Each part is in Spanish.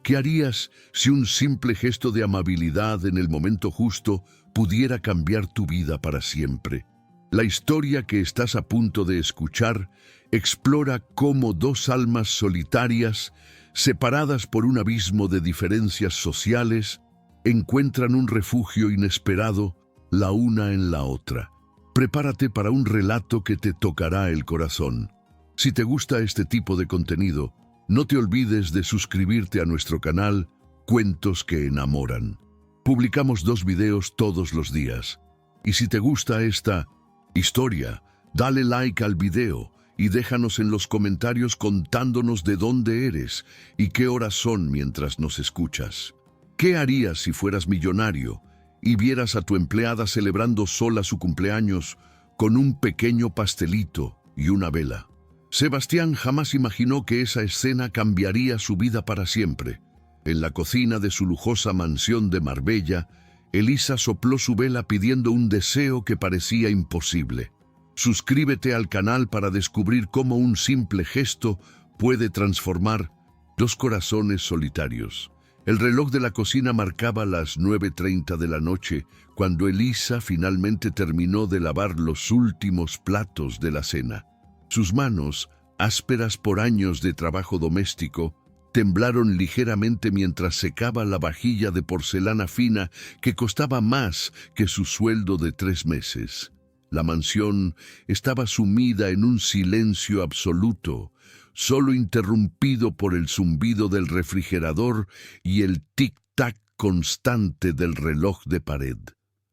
¿Qué harías si un simple gesto de amabilidad en el momento justo pudiera cambiar tu vida para siempre? La historia que estás a punto de escuchar explora cómo dos almas solitarias, separadas por un abismo de diferencias sociales, encuentran un refugio inesperado la una en la otra. Prepárate para un relato que te tocará el corazón. Si te gusta este tipo de contenido, no te olvides de suscribirte a nuestro canal Cuentos que Enamoran. Publicamos 2 videos todos los días. Y si te gusta esta historia, dale like al video y déjanos en los comentarios contándonos de dónde eres y qué horas son mientras nos escuchas. ¿Qué harías si fueras millonario y vieras a tu empleada celebrando sola su cumpleaños con un pequeño pastelito y una vela? Sebastián jamás imaginó que esa escena cambiaría su vida para siempre. En la cocina de su lujosa mansión de Marbella, Elisa sopló su vela pidiendo un deseo que parecía imposible. Suscríbete al canal para descubrir cómo un simple gesto puede transformar 2 corazones solitarios. El reloj de la cocina marcaba las 9:30 de la noche cuando Elisa finalmente terminó de lavar los últimos platos de la cena. Sus manos, ásperas por años de trabajo doméstico, temblaron ligeramente mientras secaba la vajilla de porcelana fina que costaba más que su sueldo de 3 meses. La mansión estaba sumida en un silencio absoluto, solo interrumpido por el zumbido del refrigerador y el tic-tac constante del reloj de pared.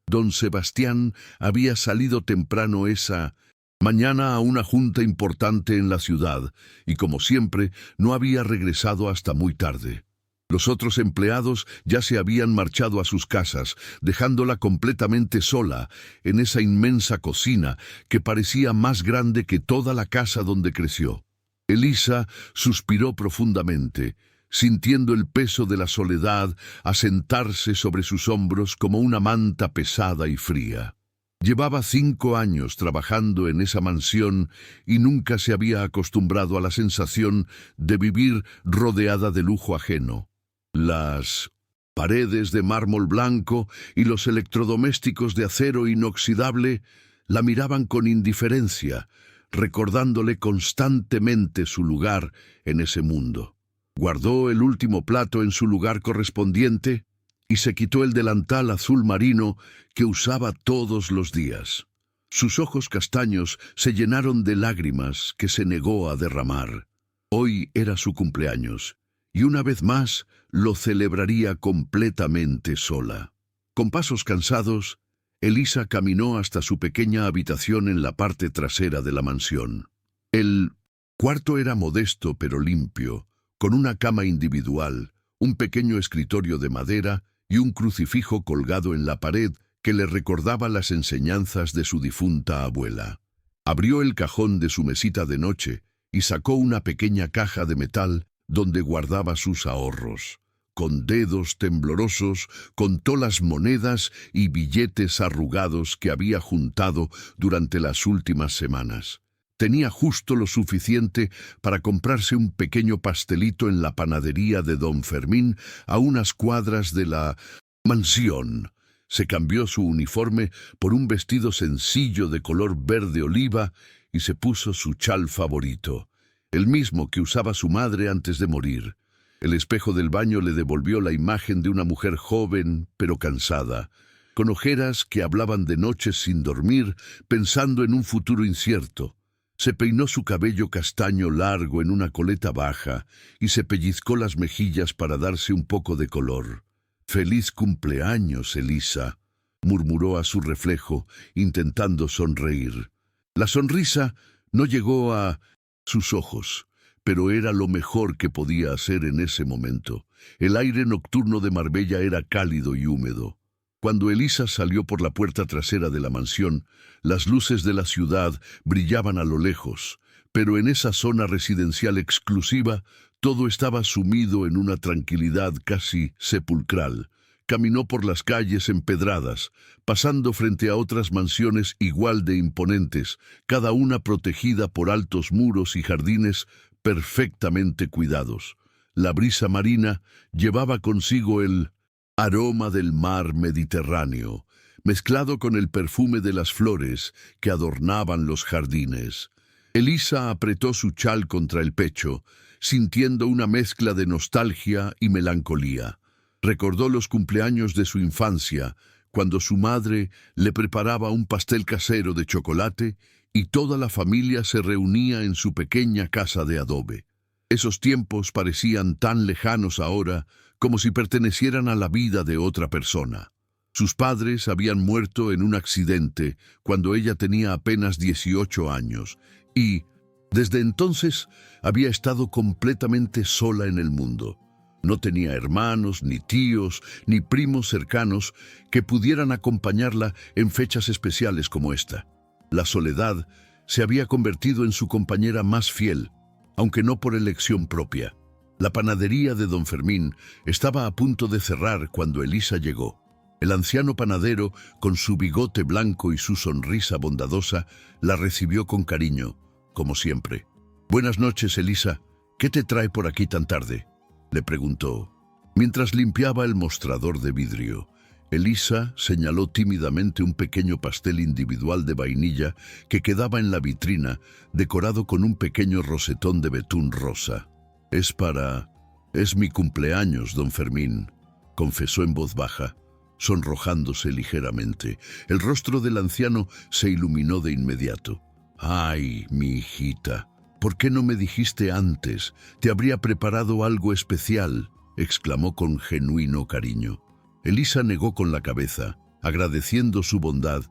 Don Sebastián había salido temprano esa mañana a una junta importante en la ciudad y, como siempre, no había regresado hasta muy tarde. Los otros empleados ya se habían marchado a sus casas, dejándola completamente sola en esa inmensa cocina que parecía más grande que toda la casa donde creció. Elisa suspiró profundamente, sintiendo el peso de la soledad asentarse sobre sus hombros como una manta pesada y fría. Llevaba 5 años trabajando en esa mansión y nunca se había acostumbrado a la sensación de vivir rodeada de lujo ajeno. Las paredes de mármol blanco y los electrodomésticos de acero inoxidable la miraban con indiferencia, recordándole constantemente su lugar en ese mundo. Guardó el último plato en su lugar correspondiente y se quitó el delantal azul marino que usaba todos los días. Sus ojos castaños se llenaron de lágrimas que se negó a derramar. Hoy era su cumpleaños, y una vez más lo celebraría completamente sola. Con pasos cansados, Elisa caminó hasta su pequeña habitación en la parte trasera de la mansión. El cuarto era modesto pero limpio, con una cama individual, un pequeño escritorio de madera y un crucifijo colgado en la pared que le recordaba las enseñanzas de su difunta abuela. Abrió el cajón de su mesita de noche y sacó una pequeña caja de metal donde guardaba sus ahorros. Con dedos temblorosos contó las monedas y billetes arrugados que había juntado durante las últimas semanas. Tenía justo lo suficiente para comprarse un pequeño pastelito en la panadería de Don Fermín a unas cuadras de la mansión. Se cambió su uniforme por un vestido sencillo de color verde oliva y se puso su chal favorito, el mismo que usaba su madre antes de morir. El espejo del baño le devolvió la imagen de una mujer joven pero cansada, con ojeras que hablaban de noches sin dormir, pensando en un futuro incierto. Se peinó su cabello castaño largo en una coleta baja y se pellizcó las mejillas para darse un poco de color. «Feliz cumpleaños, Elisa», murmuró a su reflejo, intentando sonreír. La sonrisa no llegó a sus ojos, pero era lo mejor que podía hacer en ese momento. El aire nocturno de Marbella era cálido y húmedo. Cuando Elisa salió por la puerta trasera de la mansión, las luces de la ciudad brillaban a lo lejos, pero en esa zona residencial exclusiva todo estaba sumido en una tranquilidad casi sepulcral. Caminó por las calles empedradas, pasando frente a otras mansiones igual de imponentes, cada una protegida por altos muros y jardines perfectamente cuidados. La brisa marina llevaba consigo el aroma del mar Mediterráneo, mezclado con el perfume de las flores que adornaban los jardines. Elisa apretó su chal contra el pecho, sintiendo una mezcla de nostalgia y melancolía. Recordó los cumpleaños de su infancia, cuando su madre le preparaba un pastel casero de chocolate y toda la familia se reunía en su pequeña casa de adobe. Esos tiempos parecían tan lejanos ahora, como si pertenecieran a la vida de otra persona. Sus padres habían muerto en un accidente cuando ella tenía apenas 18 años y, desde entonces, había estado completamente sola en el mundo. No tenía hermanos, ni tíos, ni primos cercanos que pudieran acompañarla en fechas especiales como esta. La soledad se había convertido en su compañera más fiel, aunque no por elección propia. La panadería de don Fermín estaba a punto de cerrar cuando Elisa llegó. El anciano panadero, con su bigote blanco y su sonrisa bondadosa, la recibió con cariño, como siempre. «Buenas noches, Elisa. ¿Qué te trae por aquí tan tarde?», le preguntó. Mientras limpiaba el mostrador de vidrio, Elisa señaló tímidamente un pequeño pastel individual de vainilla que quedaba en la vitrina, decorado con un pequeño rosetón de betún rosa. «Es mi cumpleaños, don Fermín», confesó en voz baja, sonrojándose ligeramente. El rostro del anciano se iluminó de inmediato. «Ay, mi hijita, ¿por qué no me dijiste antes? Te habría preparado algo especial», exclamó con genuino cariño. Elisa negó con la cabeza, agradeciendo su bondad,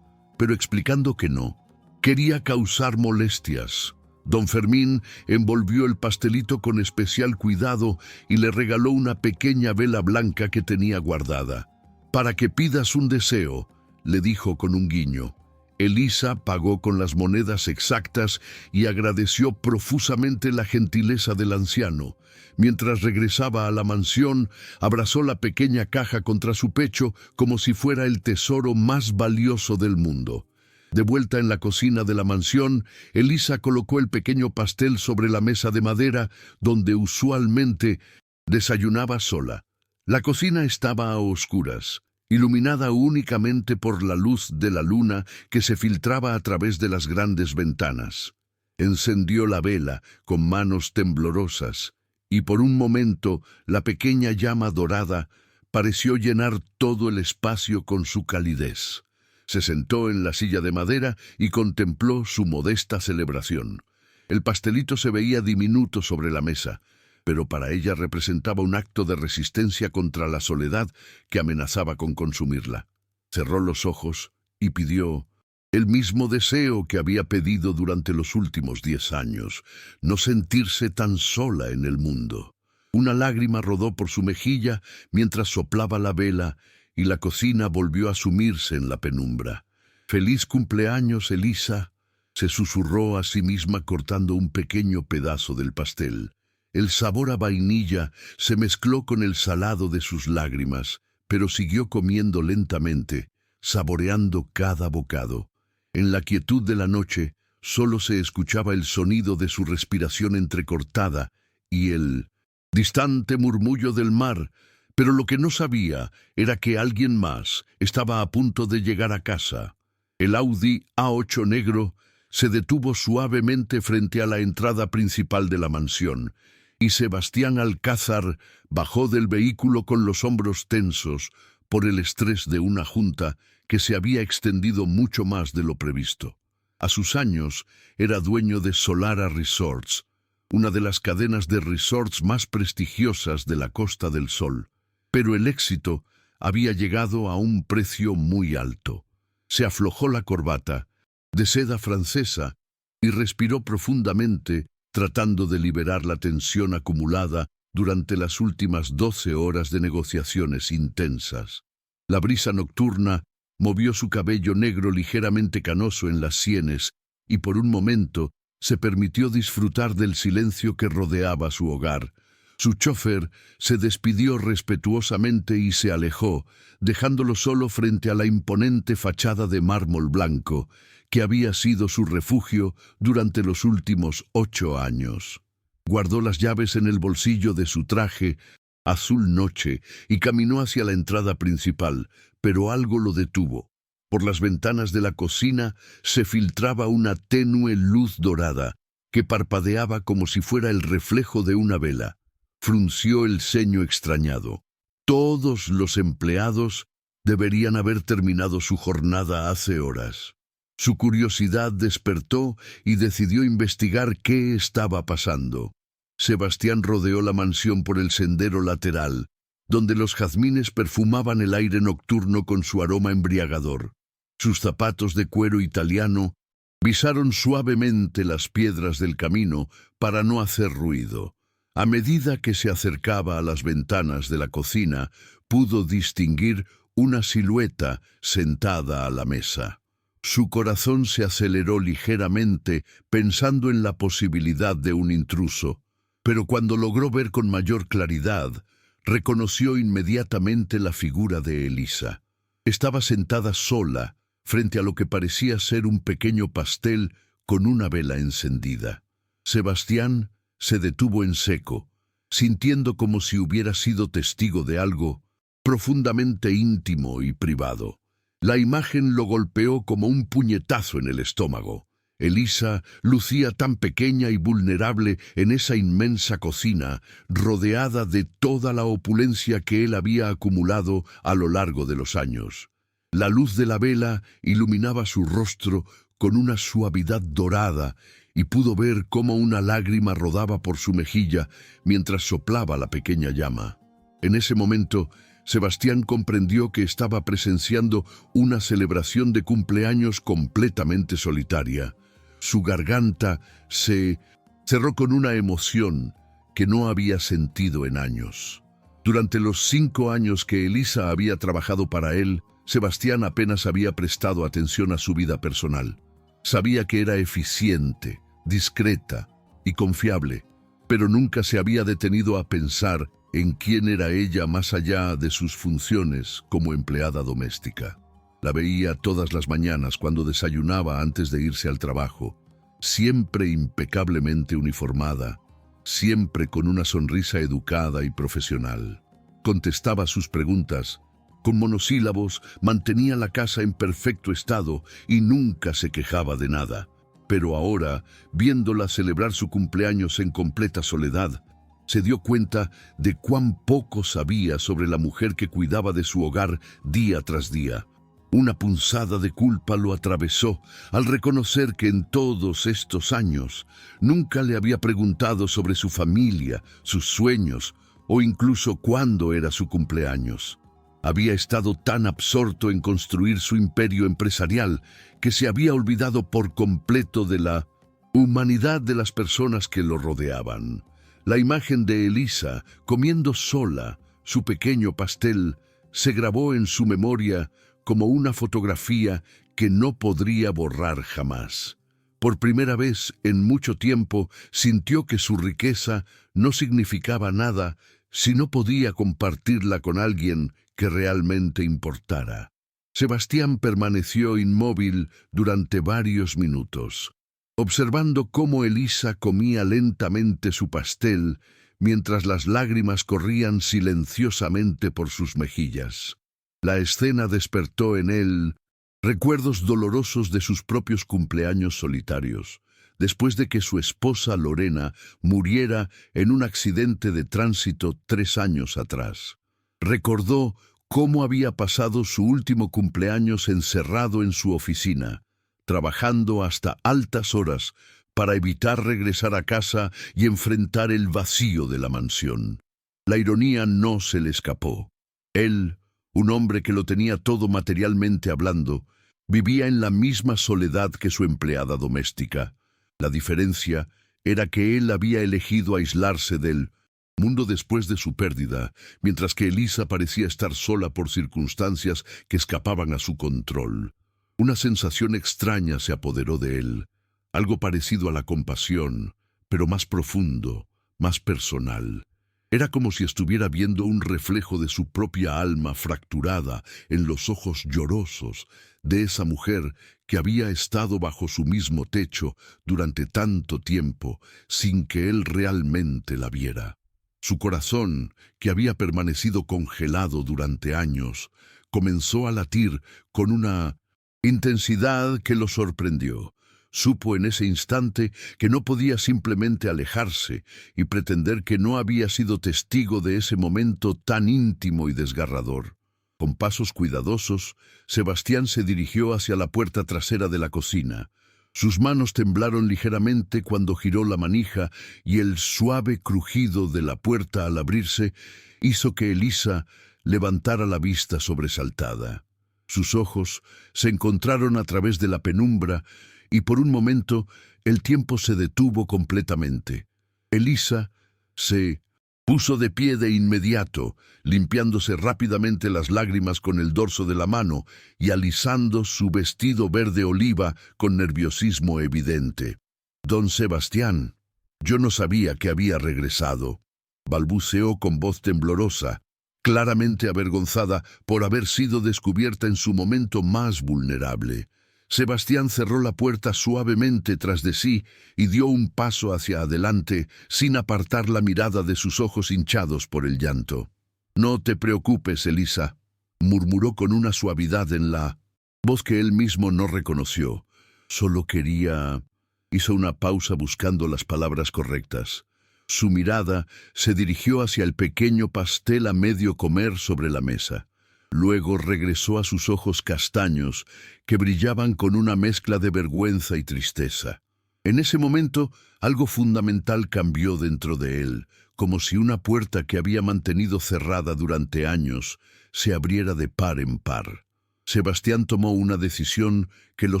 pero explicando que no quería causar molestias. Don Fermín envolvió el pastelito con especial cuidado y le regaló una pequeña vela blanca que tenía guardada. «Para que pidas un deseo», le dijo con un guiño. Elisa pagó con las monedas exactas y agradeció profusamente la gentileza del anciano. Mientras regresaba a la mansión, abrazó la pequeña caja contra su pecho como si fuera el tesoro más valioso del mundo. De vuelta en la cocina de la mansión, Elisa colocó el pequeño pastel sobre la mesa de madera donde usualmente desayunaba sola. La cocina estaba a oscuras, iluminada únicamente por la luz de la luna que se filtraba a través de las grandes ventanas. Encendió la vela con manos temblorosas, y por un momento la pequeña llama dorada pareció llenar todo el espacio con su calidez. Se sentó en la silla de madera y contempló su modesta celebración. El pastelito se veía diminuto sobre la mesa, pero para ella representaba un acto de resistencia contra la soledad que amenazaba con consumirla. Cerró los ojos y pidió el mismo deseo que había pedido durante los últimos 10 años, no sentirse tan sola en el mundo. Una lágrima rodó por su mejilla mientras soplaba la vela y la cocina volvió a sumirse en la penumbra. «Feliz cumpleaños, Elisa», se susurró a sí misma cortando un pequeño pedazo del pastel. El sabor a vainilla se mezcló con el salado de sus lágrimas, pero siguió comiendo lentamente, saboreando cada bocado. En la quietud de la noche, solo se escuchaba el sonido de su respiración entrecortada y el distante murmullo del mar, pero lo que no sabía era que alguien más estaba a punto de llegar a casa. El Audi A8 negro se detuvo suavemente frente a la entrada principal de la mansión, y Sebastián Alcázar bajó del vehículo con los hombros tensos por el estrés de una junta que se había extendido mucho más de lo previsto. A sus años era dueño de Solara Resorts, una de las cadenas de resorts más prestigiosas de la Costa del Sol, pero el éxito había llegado a un precio muy alto. Se aflojó la corbata, de seda francesa, y respiró profundamente, tratando de liberar la tensión acumulada durante las últimas 12 horas de negociaciones intensas. La brisa nocturna movió su cabello negro ligeramente canoso en las sienes y por un momento se permitió disfrutar del silencio que rodeaba su hogar. Su chófer se despidió respetuosamente y se alejó, dejándolo solo frente a la imponente fachada de mármol blanco que había sido su refugio durante los últimos 8 años. Guardó las llaves en el bolsillo de su traje azul noche y caminó hacia la entrada principal, pero algo lo detuvo. Por las ventanas de la cocina se filtraba una tenue luz dorada que parpadeaba como si fuera el reflejo de una vela. Frunció el ceño extrañado. Todos los empleados deberían haber terminado su jornada hace horas. Su curiosidad despertó y decidió investigar qué estaba pasando. Sebastián rodeó la mansión por el sendero lateral, donde los jazmines perfumaban el aire nocturno con su aroma embriagador. Sus zapatos de cuero italiano pisaron suavemente las piedras del camino para no hacer ruido. A medida que se acercaba a las ventanas de la cocina, pudo distinguir una silueta sentada a la mesa. Su corazón se aceleró ligeramente pensando en la posibilidad de un intruso, pero cuando logró ver con mayor claridad, reconoció inmediatamente la figura de Elisa. Estaba sentada sola, frente a lo que parecía ser un pequeño pastel con una vela encendida. Sebastián se detuvo en seco, sintiendo como si hubiera sido testigo de algo profundamente íntimo y privado. La imagen lo golpeó como un puñetazo en el estómago. Elisa lucía tan pequeña y vulnerable en esa inmensa cocina, rodeada de toda la opulencia que él había acumulado a lo largo de los años. La luz de la vela iluminaba su rostro con una suavidad dorada y pudo ver cómo una lágrima rodaba por su mejilla mientras soplaba la pequeña llama. En ese momento, Sebastián comprendió que estaba presenciando una celebración de cumpleaños completamente solitaria. Su garganta se cerró con una emoción que no había sentido en años. Durante los 5 años que Elisa había trabajado para él, Sebastián apenas había prestado atención a su vida personal. Sabía que era eficiente, discreta y confiable, pero nunca se había detenido a pensar en quién era ella más allá de sus funciones como empleada doméstica. La veía todas las mañanas cuando desayunaba antes de irse al trabajo, siempre impecablemente uniformada, siempre con una sonrisa educada y profesional. Contestaba sus preguntas con monosílabos, mantenía la casa en perfecto estado y nunca se quejaba de nada. Pero ahora, viéndola celebrar su cumpleaños en completa soledad, se dio cuenta de cuán poco sabía sobre la mujer que cuidaba de su hogar día tras día. Una punzada de culpa lo atravesó al reconocer que en todos estos años nunca le había preguntado sobre su familia, sus sueños o incluso cuándo era su cumpleaños. Había estado tan absorto en construir su imperio empresarial que se había olvidado por completo de la humanidad de las personas que lo rodeaban. La imagen de Elisa comiendo sola su pequeño pastel se grabó en su memoria como una fotografía que no podría borrar jamás. Por primera vez en mucho tiempo sintió que su riqueza no significaba nada si no podía compartirla con alguien que realmente importara. Sebastián permaneció inmóvil durante varios minutos, observando cómo Elisa comía lentamente su pastel mientras las lágrimas corrían silenciosamente por sus mejillas. La escena despertó en él recuerdos dolorosos de sus propios cumpleaños solitarios, después de que su esposa Lorena muriera en un accidente de tránsito 3 años atrás. Recordó cómo había pasado su último cumpleaños encerrado en su oficina, trabajando hasta altas horas para evitar regresar a casa y enfrentar el vacío de la mansión. La ironía no se le escapó. Él, un hombre que lo tenía todo materialmente hablando, vivía en la misma soledad que su empleada doméstica. La diferencia era que él había elegido aislarse del mundo después de su pérdida, mientras que Elisa parecía estar sola por circunstancias que escapaban a su control. Una sensación extraña se apoderó de él, algo parecido a la compasión, pero más profundo, más personal. Era como si estuviera viendo un reflejo de su propia alma fracturada en los ojos llorosos de esa mujer que había estado bajo su mismo techo durante tanto tiempo sin que él realmente la viera. Su corazón, que había permanecido congelado durante años, comenzó a latir con una intensidad que lo sorprendió. Supo en ese instante que no podía simplemente alejarse y pretender que no había sido testigo de ese momento tan íntimo y desgarrador. Con pasos cuidadosos, Sebastián se dirigió hacia la puerta trasera de la cocina. Sus manos temblaron ligeramente cuando giró la manija y el suave crujido de la puerta al abrirse hizo que Elisa levantara la vista sobresaltada. Sus ojos se encontraron a través de la penumbra y por un momento el tiempo se detuvo completamente. Elisa se puso de pie de inmediato, limpiándose rápidamente las lágrimas con el dorso de la mano y alisando su vestido verde oliva con nerviosismo evidente. «Don Sebastián, yo no sabía que había regresado», balbuceó con voz temblorosa, claramente avergonzada por haber sido descubierta en su momento más vulnerable. Sebastián cerró la puerta suavemente tras de sí y dio un paso hacia adelante sin apartar la mirada de sus ojos hinchados por el llanto. «No te preocupes, Elisa», murmuró con una suavidad en la voz que él mismo no reconoció. «Solo quería...» Hizo una pausa buscando las palabras correctas. Su mirada se dirigió hacia el pequeño pastel a medio comer sobre la mesa. Luego regresó a sus ojos castaños, que brillaban con una mezcla de vergüenza y tristeza. En ese momento, algo fundamental cambió dentro de él, como si una puerta que había mantenido cerrada durante años se abriera de par en par. Sebastián tomó una decisión que lo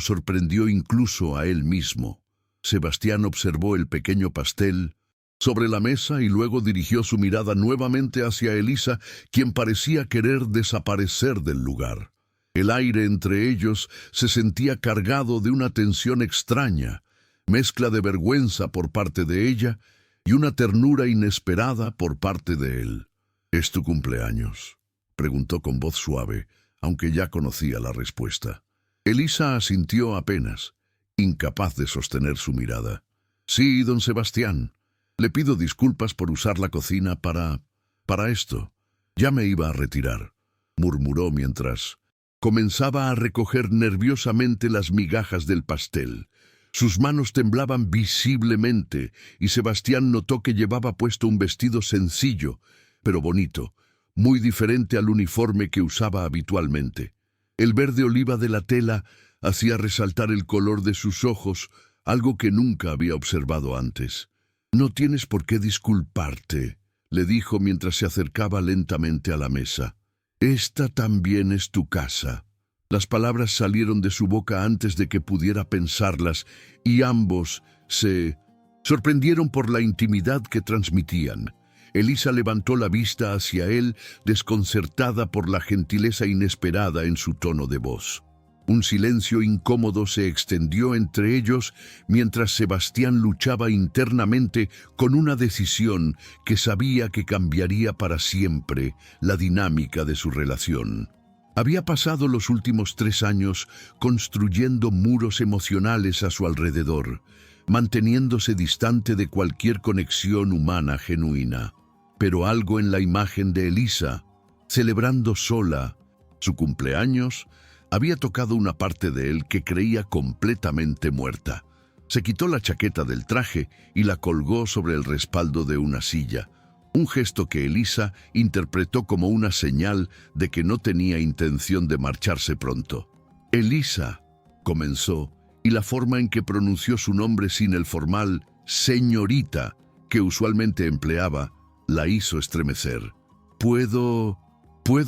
sorprendió incluso a él mismo. Sebastián observó el pequeño pastel sobre la mesa y luego dirigió su mirada nuevamente hacia Elisa, quien parecía querer desaparecer del lugar. El aire entre ellos se sentía cargado de una tensión extraña, mezcla de vergüenza por parte de ella y una ternura inesperada por parte de él. «¿Es tu cumpleaños?», preguntó con voz suave, aunque ya conocía la respuesta. Elisa asintió apenas, incapaz de sostener su mirada. «Sí, don Sebastián. Le pido disculpas por usar la cocina para esto. Ya me iba a retirar», murmuró mientras comenzaba a recoger nerviosamente las migajas del pastel. Sus manos temblaban visiblemente y Sebastián notó que llevaba puesto un vestido sencillo, pero bonito, muy diferente al uniforme que usaba habitualmente. El verde oliva de la tela hacía resaltar el color de sus ojos, algo que nunca había observado antes. «No tienes por qué disculparte», le dijo mientras se acercaba lentamente a la mesa. «Esta también es tu casa». Las palabras salieron de su boca antes de que pudiera pensarlas, y ambos se sorprendieron por la intimidad que transmitían. Elisa levantó la vista hacia él, desconcertada por la gentileza inesperada en su tono de voz. Un silencio incómodo se extendió entre ellos mientras Sebastián luchaba internamente con una decisión que sabía que cambiaría para siempre la dinámica de su relación. Había pasado los últimos 3 años construyendo muros emocionales a su alrededor, manteniéndose distante de cualquier conexión humana genuina. Pero algo en la imagen de Elisa, celebrando sola su cumpleaños, había tocado una parte de él que creía completamente muerta. Se quitó la chaqueta del traje y la colgó sobre el respaldo de una silla, un gesto que Elisa interpretó como una señal de que no tenía intención de marcharse pronto. «Elisa», comenzó, y la forma en que pronunció su nombre sin el formal «señorita» que usualmente empleaba, la hizo estremecer. ¿Puedo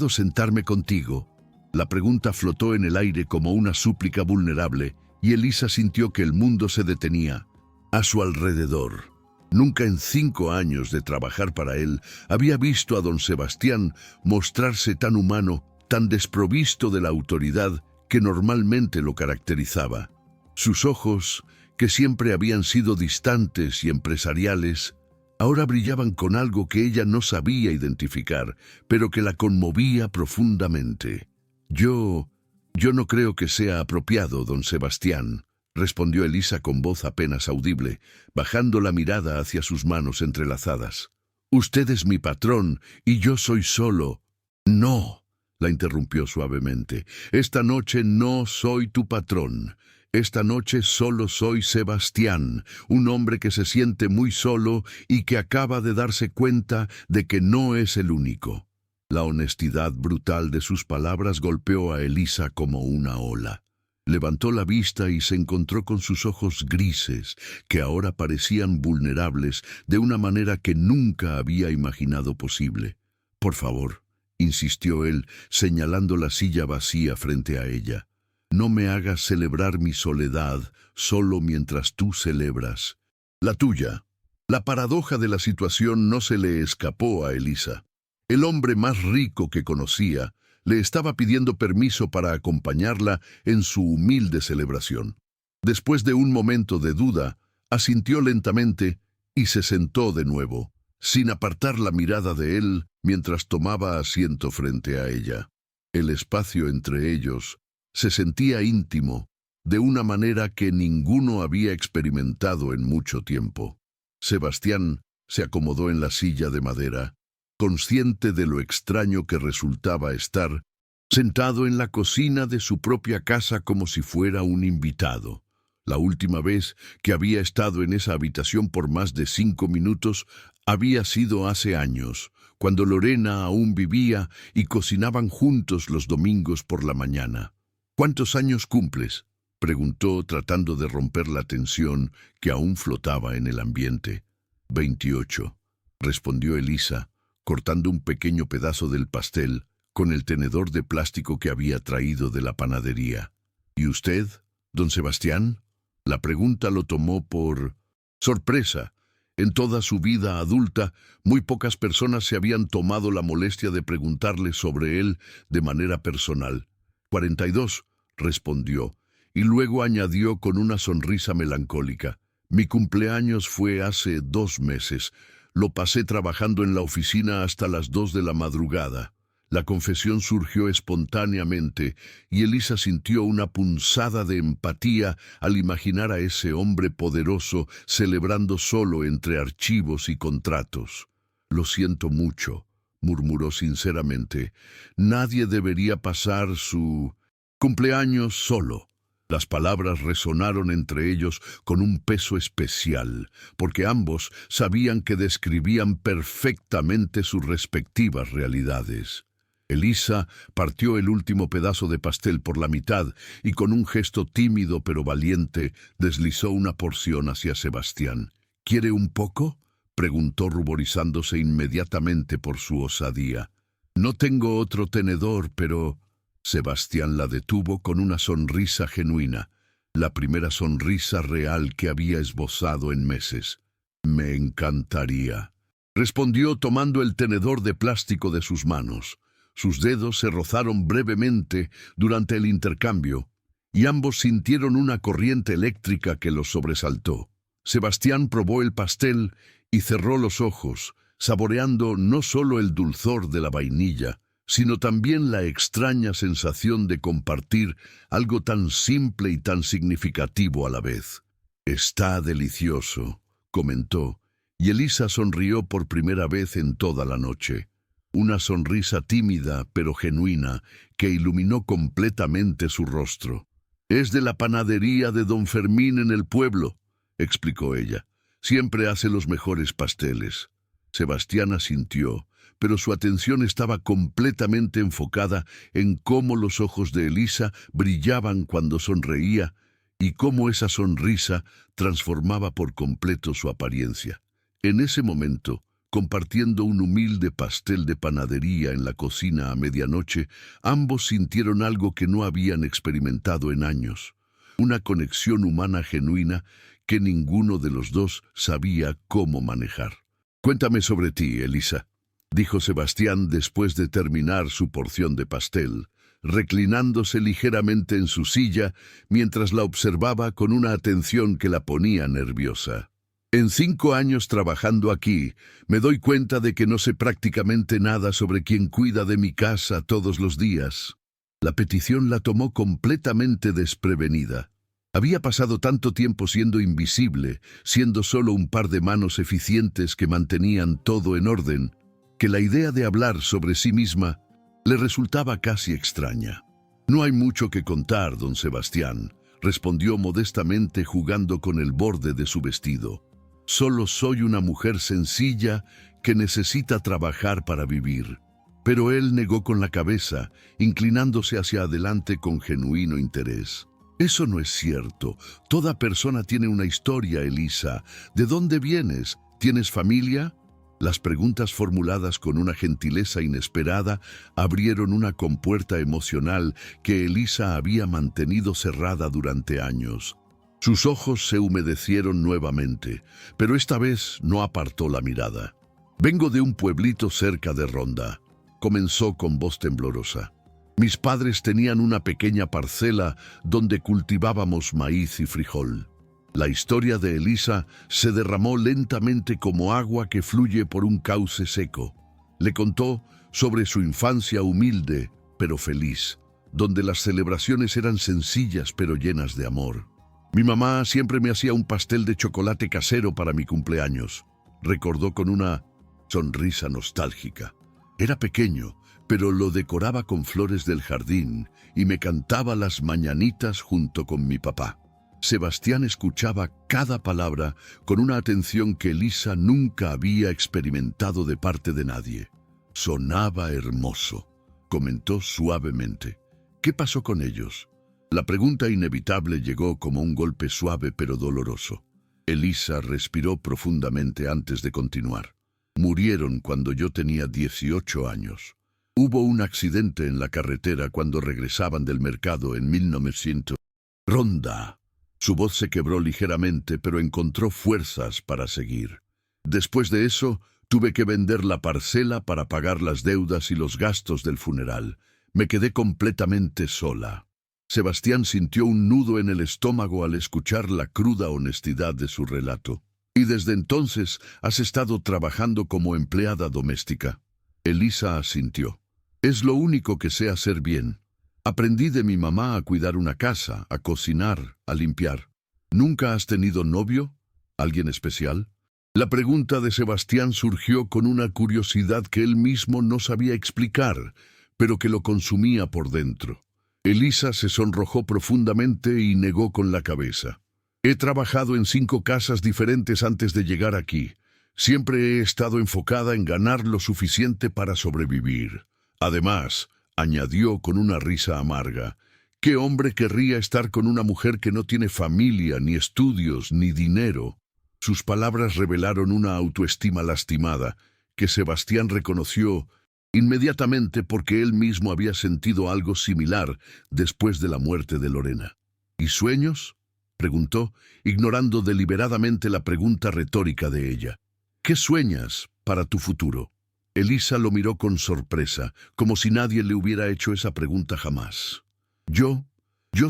sentarme contigo?» La pregunta flotó en el aire como una súplica vulnerable, y Elisa sintió que el mundo se detenía a su alrededor. Nunca en 5 años de trabajar para él había visto a don Sebastián mostrarse tan humano, tan desprovisto de la autoridad que normalmente lo caracterizaba. Sus ojos, que siempre habían sido distantes y empresariales, Ahora brillaban con algo que ella no sabía identificar, pero que la conmovía profundamente. Yo no creo que sea apropiado, don Sebastián, respondió Elisa con voz apenas audible, bajando la mirada hacia sus manos entrelazadas. Usted es mi patrón y yo soy solo. No, la interrumpió suavemente. Esta noche no soy tu patrón. Esta noche solo soy Sebastián, un hombre que se siente muy solo y que acaba de darse cuenta de que no es el único. La honestidad brutal de sus palabras golpeó a Elisa como una ola. Levantó la vista y se encontró con sus ojos grises, que ahora parecían vulnerables de una manera que nunca había imaginado posible. Por favor, insistió él, señalando la silla vacía frente a ella. No me hagas celebrar mi soledad solo mientras tú celebras la tuya. La paradoja de la situación no se le escapó a Elisa. El hombre más rico que conocía le estaba pidiendo permiso para acompañarla en su humilde celebración. Después de un momento de duda, asintió lentamente y se sentó de nuevo, sin apartar la mirada de él mientras tomaba asiento frente a ella. El espacio entre ellos se sentía íntimo, de una manera que ninguno había experimentado en mucho tiempo. Sebastián se acomodó en la silla de madera, consciente de lo extraño que resultaba estar sentado en la cocina de su propia casa como si fuera un invitado. La última vez que había estado en esa habitación por más de 5 minutos había sido hace años, cuando Lorena aún vivía y cocinaban juntos los domingos por la mañana. ¿Cuántos años cumples?, preguntó tratando de romper la tensión que aún flotaba en el ambiente. 28, respondió Elisa, cortando un pequeño pedazo del pastel con el tenedor de plástico que había traído de la panadería. ¿Y usted, don Sebastián? La pregunta lo tomó por sorpresa. En toda su vida adulta, muy pocas personas se habían tomado la molestia de preguntarle sobre él de manera personal. 42, respondió, y luego añadió con una sonrisa melancólica. Mi cumpleaños fue hace 2 meses. Lo pasé trabajando en la oficina hasta las 2 de la madrugada. La confesión surgió espontáneamente y Elisa sintió una punzada de empatía al imaginar a ese hombre poderoso celebrando solo entre archivos y contratos. Lo siento mucho, murmuró sinceramente. Nadie debería pasar su cumpleaños solo. Las palabras resonaron entre ellos con un peso especial, porque ambos sabían que describían perfectamente sus respectivas realidades. Elisa partió el último pedazo de pastel por la mitad y con un gesto tímido pero valiente deslizó una porción hacia Sebastián. ¿Quiere un poco?, preguntó ruborizándose inmediatamente por su osadía. No tengo otro tenedor, pero... Sebastián la detuvo con una sonrisa genuina, la primera sonrisa real que había esbozado en meses. Me encantaría, respondió tomando el tenedor de plástico de sus manos. Sus dedos se rozaron brevemente durante el intercambio, y ambos sintieron una corriente eléctrica que los sobresaltó. Sebastián probó el pastel y cerró los ojos, saboreando no solo el dulzor de la vainilla, sino también la extraña sensación de compartir algo tan simple y tan significativo a la vez. Está delicioso, comentó, y Elisa sonrió por primera vez en toda la noche. Una sonrisa tímida pero genuina que iluminó completamente su rostro. Es de la panadería de don Fermín en el pueblo, explicó ella. Siempre hace los mejores pasteles. Sebastián asintió, pero su atención estaba completamente enfocada en cómo los ojos de Elisa brillaban cuando sonreía y cómo esa sonrisa transformaba por completo su apariencia. En ese momento, compartiendo un humilde pastel de panadería en la cocina a medianoche, ambos sintieron algo que no habían experimentado en años, una conexión humana genuina que ninguno de los dos sabía cómo manejar. Cuéntame sobre ti, Elisa, dijo Sebastián después de terminar su porción de pastel, reclinándose ligeramente en su silla mientras la observaba con una atención que la ponía nerviosa. En 5 años trabajando aquí, me doy cuenta de que no sé prácticamente nada sobre quien cuida de mi casa todos los días. La petición la tomó completamente desprevenida. Había pasado tanto tiempo siendo invisible, siendo solo un par de manos eficientes que mantenían todo en orden, que la idea de hablar sobre sí misma le resultaba casi extraña. «No hay mucho que contar, don Sebastián», respondió modestamente jugando con el borde de su vestido. «Solo soy una mujer sencilla que necesita trabajar para vivir». Pero él negó con la cabeza, inclinándose hacia adelante con genuino interés. «Eso no es cierto. Toda persona tiene una historia, Elisa. ¿De dónde vienes? ¿Tienes familia?» Las preguntas formuladas con una gentileza inesperada abrieron una compuerta emocional que Elisa había mantenido cerrada durante años. Sus ojos se humedecieron nuevamente, pero esta vez no apartó la mirada. «Vengo de un pueblito cerca de Ronda», comenzó con voz temblorosa. «Mis padres tenían una pequeña parcela donde cultivábamos maíz y frijol». La historia de Elisa se derramó lentamente como agua que fluye por un cauce seco. Le contó sobre su infancia humilde, pero feliz, donde las celebraciones eran sencillas pero llenas de amor. «Mi mamá siempre me hacía un pastel de chocolate casero para mi cumpleaños», recordó con una sonrisa nostálgica. «Era pequeño, pero lo decoraba con flores del jardín y me cantaba las mañanitas junto con mi papá». Sebastián escuchaba cada palabra con una atención que Elisa nunca había experimentado de parte de nadie. «Sonaba hermoso», comentó suavemente. «¿Qué pasó con ellos?» La pregunta inevitable llegó como un golpe suave pero doloroso. Elisa respiró profundamente antes de continuar. «Murieron cuando yo tenía 18 años. Hubo un accidente en la carretera cuando regresaban del mercado en 1900. Ronda». Su voz se quebró ligeramente, pero encontró fuerzas para seguir. «Después de eso, tuve que vender la parcela para pagar las deudas y los gastos del funeral. Me quedé completamente sola». Sebastián sintió un nudo en el estómago al escuchar la cruda honestidad de su relato. «¿Y desde entonces has estado trabajando como empleada doméstica?» Elisa asintió. «Es lo único que sé hacer bien. Aprendí de mi mamá a cuidar una casa, a cocinar, a limpiar». «¿Nunca has tenido novio? ¿Alguien especial?» La pregunta de Sebastián surgió con una curiosidad que él mismo no sabía explicar, pero que lo consumía por dentro. Elisa se sonrojó profundamente y negó con la cabeza. «He trabajado en 5 casas diferentes antes de llegar aquí. Siempre he estado enfocada en ganar lo suficiente para sobrevivir. Además», añadió con una risa amarga, «¿qué hombre querría estar con una mujer que no tiene familia, ni estudios, ni dinero?» Sus palabras revelaron una autoestima lastimada, que Sebastián reconoció inmediatamente porque él mismo había sentido algo similar después de la muerte de Lorena. «¿Y sueños?», preguntó, ignorando deliberadamente la pregunta retórica de ella. «¿Qué sueñas para tu futuro?». Elisa lo miró con sorpresa, como si nadie le hubiera hecho esa pregunta jamás. Yo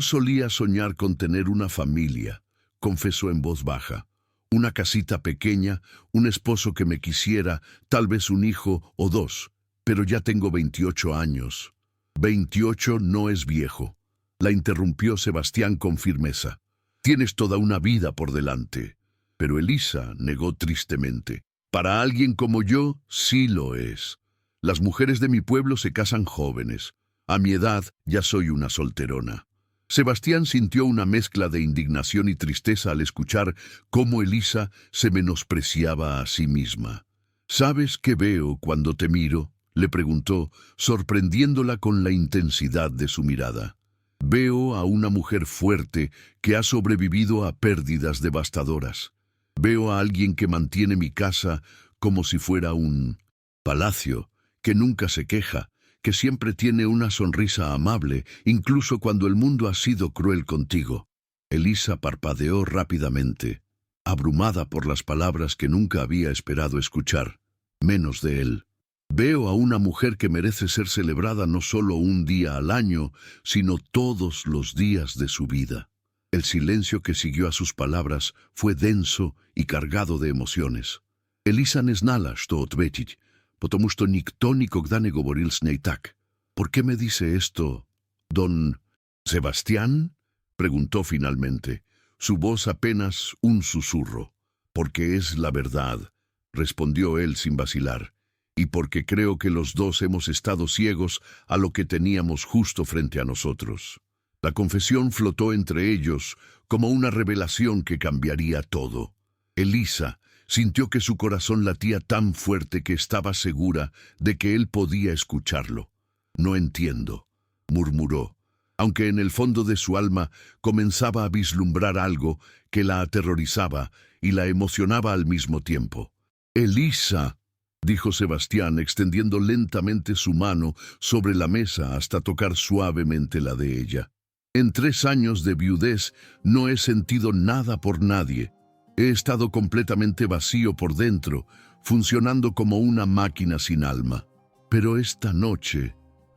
solía soñar con tener una familia», confesó en voz baja. «Una casita pequeña, un esposo que me quisiera, tal vez un hijo o 2, pero ya tengo 28 años». «28 no es viejo», la interrumpió Sebastián con firmeza. «Tienes toda una vida por delante». Pero Elisa negó tristemente. «Para alguien como yo, sí lo es. Las mujeres de mi pueblo se casan jóvenes. A mi edad ya soy una solterona». Sebastián sintió una mezcla de indignación y tristeza al escuchar cómo Elisa se menospreciaba a sí misma. «¿Sabes qué veo cuando te miro?», le preguntó, sorprendiéndola con la intensidad de su mirada. «Veo a una mujer fuerte que ha sobrevivido a pérdidas devastadoras. Veo a alguien que mantiene mi casa como si fuera un palacio, que nunca se queja, que siempre tiene una sonrisa amable, incluso cuando el mundo ha sido cruel contigo». Elisa parpadeó rápidamente, abrumada por las palabras que nunca había esperado escuchar, menos de él. «Veo a una mujer que merece ser celebrada no solo un día al año, sino todos los días de su vida». El silencio que siguió a sus palabras fue denso y cargado de emociones. Elisa nie znała, co odpowiedzieć, потому что никто никогда не говорил с ней так. ¿Por qué me dice esto, don Sebastián? Preguntó finalmente, su voz apenas un susurro. Porque es la verdad, respondió él sin vacilar, y porque creo que los dos hemos estado ciegos a lo que teníamos justo frente a nosotros. La confesión flotó entre ellos como una revelación que cambiaría todo. Elisa sintió que su corazón latía tan fuerte que estaba segura de que él podía escucharlo. No entiendo, murmuró, aunque en el fondo de su alma comenzaba a vislumbrar algo que la aterrorizaba y la emocionaba al mismo tiempo. Elisa, dijo Sebastián, extendiendo lentamente su mano sobre la mesa hasta tocar suavemente la de ella. En 3 años de viudez no he sentido nada por nadie. He estado completamente vacío por dentro, funcionando como una máquina sin alma. Pero esta noche,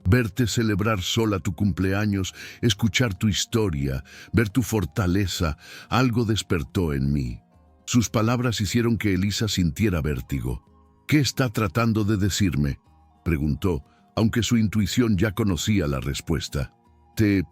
verte celebrar sola tu cumpleaños, escuchar tu historia, ver tu fortaleza, algo despertó en mí. Sus palabras hicieron que Elisa sintiera vértigo. ¿Qué está tratando de decirme?, preguntó, aunque su intuición ya conocía la respuesta. Te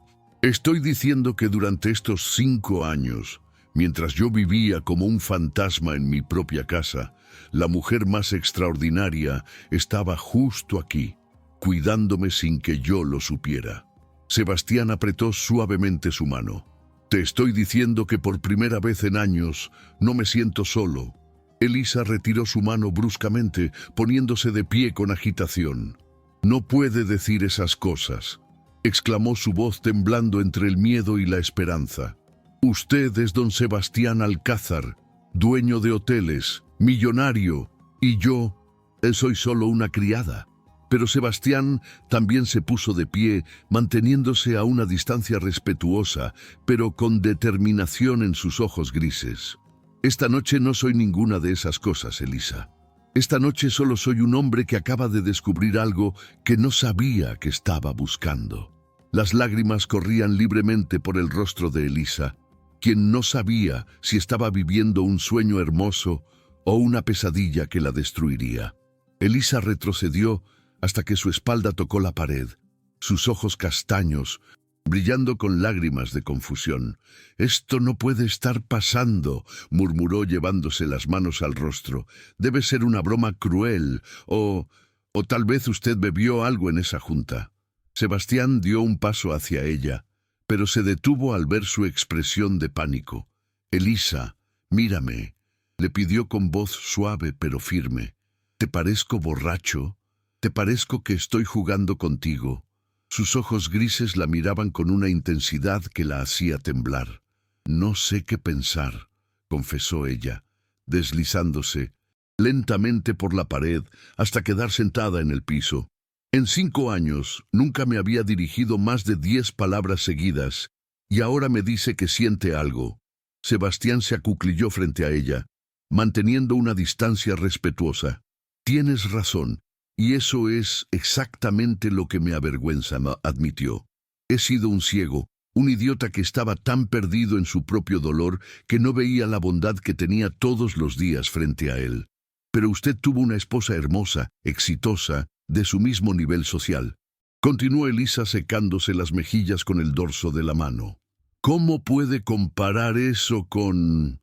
estoy diciendo que durante estos 5 años, mientras yo vivía como un fantasma en mi propia casa, la mujer más extraordinaria estaba justo aquí, cuidándome sin que yo lo supiera. Sebastián apretó suavemente su mano. Te estoy diciendo que por primera vez en años no me siento solo. Elisa retiró su mano bruscamente, poniéndose de pie con agitación. No puede decir esas cosas, exclamó su voz temblando entre el miedo y la esperanza. Usted es don Sebastián Alcázar, dueño de hoteles, millonario, y yo soy solo una criada. Pero Sebastián también se puso de pie, manteniéndose a una distancia respetuosa, pero con determinación en sus ojos grises. Esta noche no soy ninguna de esas cosas, Elisa. Esta noche solo soy un hombre que acaba de descubrir algo que no sabía que estaba buscando. Las lágrimas corrían libremente por el rostro de Elisa, quien no sabía si estaba viviendo un sueño hermoso o una pesadilla que la destruiría. Elisa retrocedió hasta que su espalda tocó la pared, sus ojos castaños, brillando con lágrimas de confusión. «Esto no puede estar pasando», murmuró llevándose las manos al rostro. «Debe ser una broma cruel, o tal vez usted bebió algo en esa junta». Sebastián dio un paso hacia ella, pero se detuvo al ver su expresión de pánico. «Elisa, mírame», le pidió con voz suave pero firme. «¿Te parezco borracho? ¿Te parezco que estoy jugando contigo?» Sus ojos grises la miraban con una intensidad que la hacía temblar. «No sé qué pensar», confesó ella, deslizándose lentamente por la pared hasta quedar sentada en el piso. En 5 años nunca me había dirigido más de 10 palabras seguidas, y ahora me dice que siente algo. Sebastián se acuclilló frente a ella, manteniendo una distancia respetuosa. «Tienes razón. Y eso es exactamente lo que me avergüenza», admitió. «He sido un ciego, un idiota que estaba tan perdido en su propio dolor que no veía la bondad que tenía todos los días frente a él. Pero usted tuvo una esposa hermosa, exitosa, de su mismo nivel social». Continuó Elisa secándose las mejillas con el dorso de la mano. «¿Cómo puede comparar eso con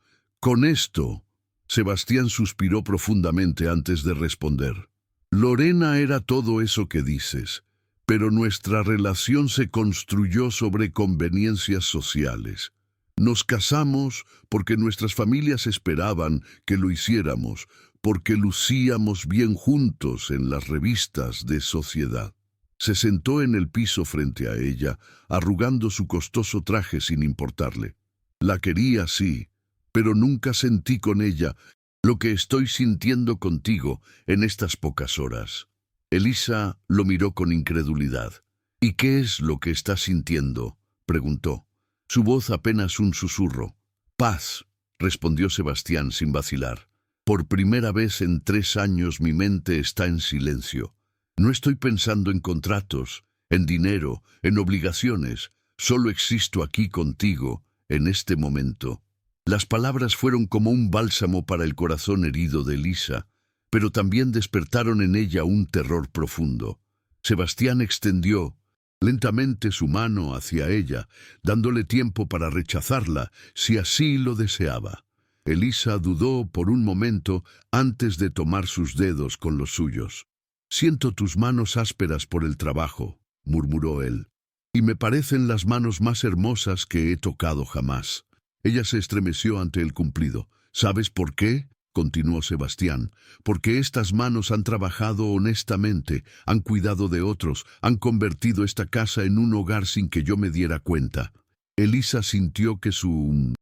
esto?» Sebastián suspiró profundamente antes de responder. «Lorena era todo eso que dices, pero nuestra relación se construyó sobre conveniencias sociales. Nos casamos porque nuestras familias esperaban que lo hiciéramos, porque lucíamos bien juntos en las revistas de sociedad». Se sentó en el piso frente a ella, arrugando su costoso traje sin importarle. «La quería, sí, pero nunca sentí con ella lo que estoy sintiendo contigo en estas pocas horas». Elisa lo miró con incredulidad. «¿Y qué es lo que estás sintiendo?», preguntó. Su voz apenas un susurro. «Paz», respondió Sebastián sin vacilar. «Por primera vez en 3 años mi mente está en silencio. No estoy pensando en contratos, en dinero, en obligaciones. Solo existo aquí contigo, En este momento, las palabras fueron como un bálsamo para el corazón herido de Elisa, pero también despertaron en ella un terror profundo. Sebastián extendió lentamente su mano hacia ella, dándole tiempo para rechazarla, si así lo deseaba. Elisa dudó por un momento antes de tomar sus dedos con los suyos. «Siento tus manos ásperas por el trabajo», murmuró él, «y me parecen las manos más hermosas que he tocado jamás». Ella se estremeció ante el cumplido. «¿Sabes por qué?», continuó Sebastián, «porque estas manos han trabajado honestamente, han cuidado de otros, han convertido esta casa en un hogar sin que yo me diera cuenta». Elisa sintió que su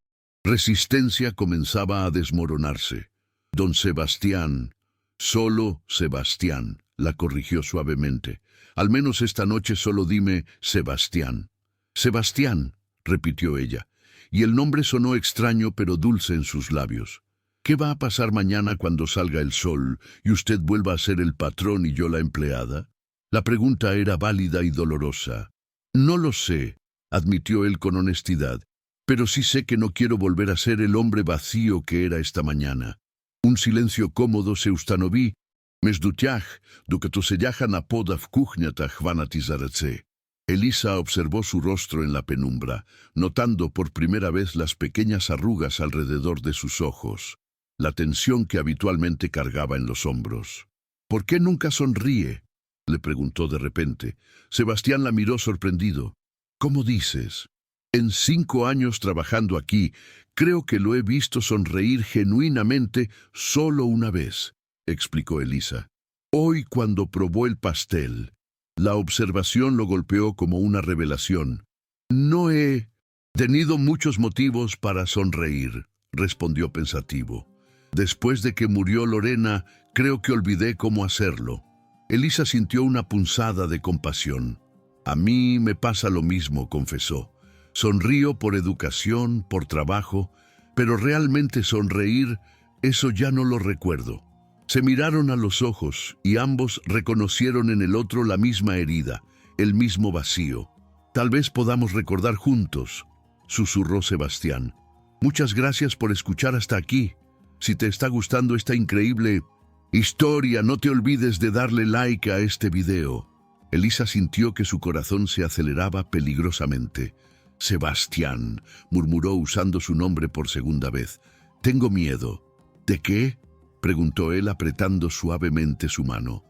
resistencia comenzaba a desmoronarse. «Don Sebastián», «Solo Sebastián», la corrigió suavemente. «Al menos esta noche solo dime Sebastián». «Sebastián», repitió ella, y el nombre sonó extraño pero dulce en sus labios. «¿Qué va a pasar mañana cuando salga el sol y usted vuelva a ser el patrón y yo la empleada?» La pregunta era válida y dolorosa. «No lo sé», admitió él con honestidad, «pero sí sé que no quiero volver a ser el hombre vacío que era esta mañana». Un silencio cómodo se ustanoví, «Mesdutiach, dopóki se jacha na poda w kuchniach vanatizarece». Elisa observó su rostro en la penumbra, notando por primera vez las pequeñas arrugas alrededor de sus ojos, la tensión que habitualmente cargaba en los hombros. «¿Por qué nunca sonríe?», le preguntó de repente. Sebastián la miró sorprendido. «¿Cómo dices?». «En 5 años trabajando aquí, creo que lo he visto sonreír genuinamente solo una vez», explicó Elisa. «Hoy cuando probó el pastel». La observación lo golpeó como una revelación. «No he tenido muchos motivos para sonreír», respondió pensativo. «Después de que murió Lorena, creo que olvidé cómo hacerlo». Elisa sintió una punzada de compasión. «A mí me pasa lo mismo», confesó. «Sonrío por educación, por trabajo, pero realmente sonreír, eso ya no lo recuerdo». Se miraron a los ojos y ambos reconocieron en el otro la misma herida, el mismo vacío. «Tal vez podamos recordar juntos», susurró Sebastián. «Muchas gracias por escuchar hasta aquí. Si te está gustando esta increíble historia, no te olvides de darle like a este video». Elisa sintió que su corazón se aceleraba peligrosamente. «Sebastián», murmuró usando su nombre por segunda vez. «Tengo miedo». «¿De qué?», preguntó él apretando suavemente su mano.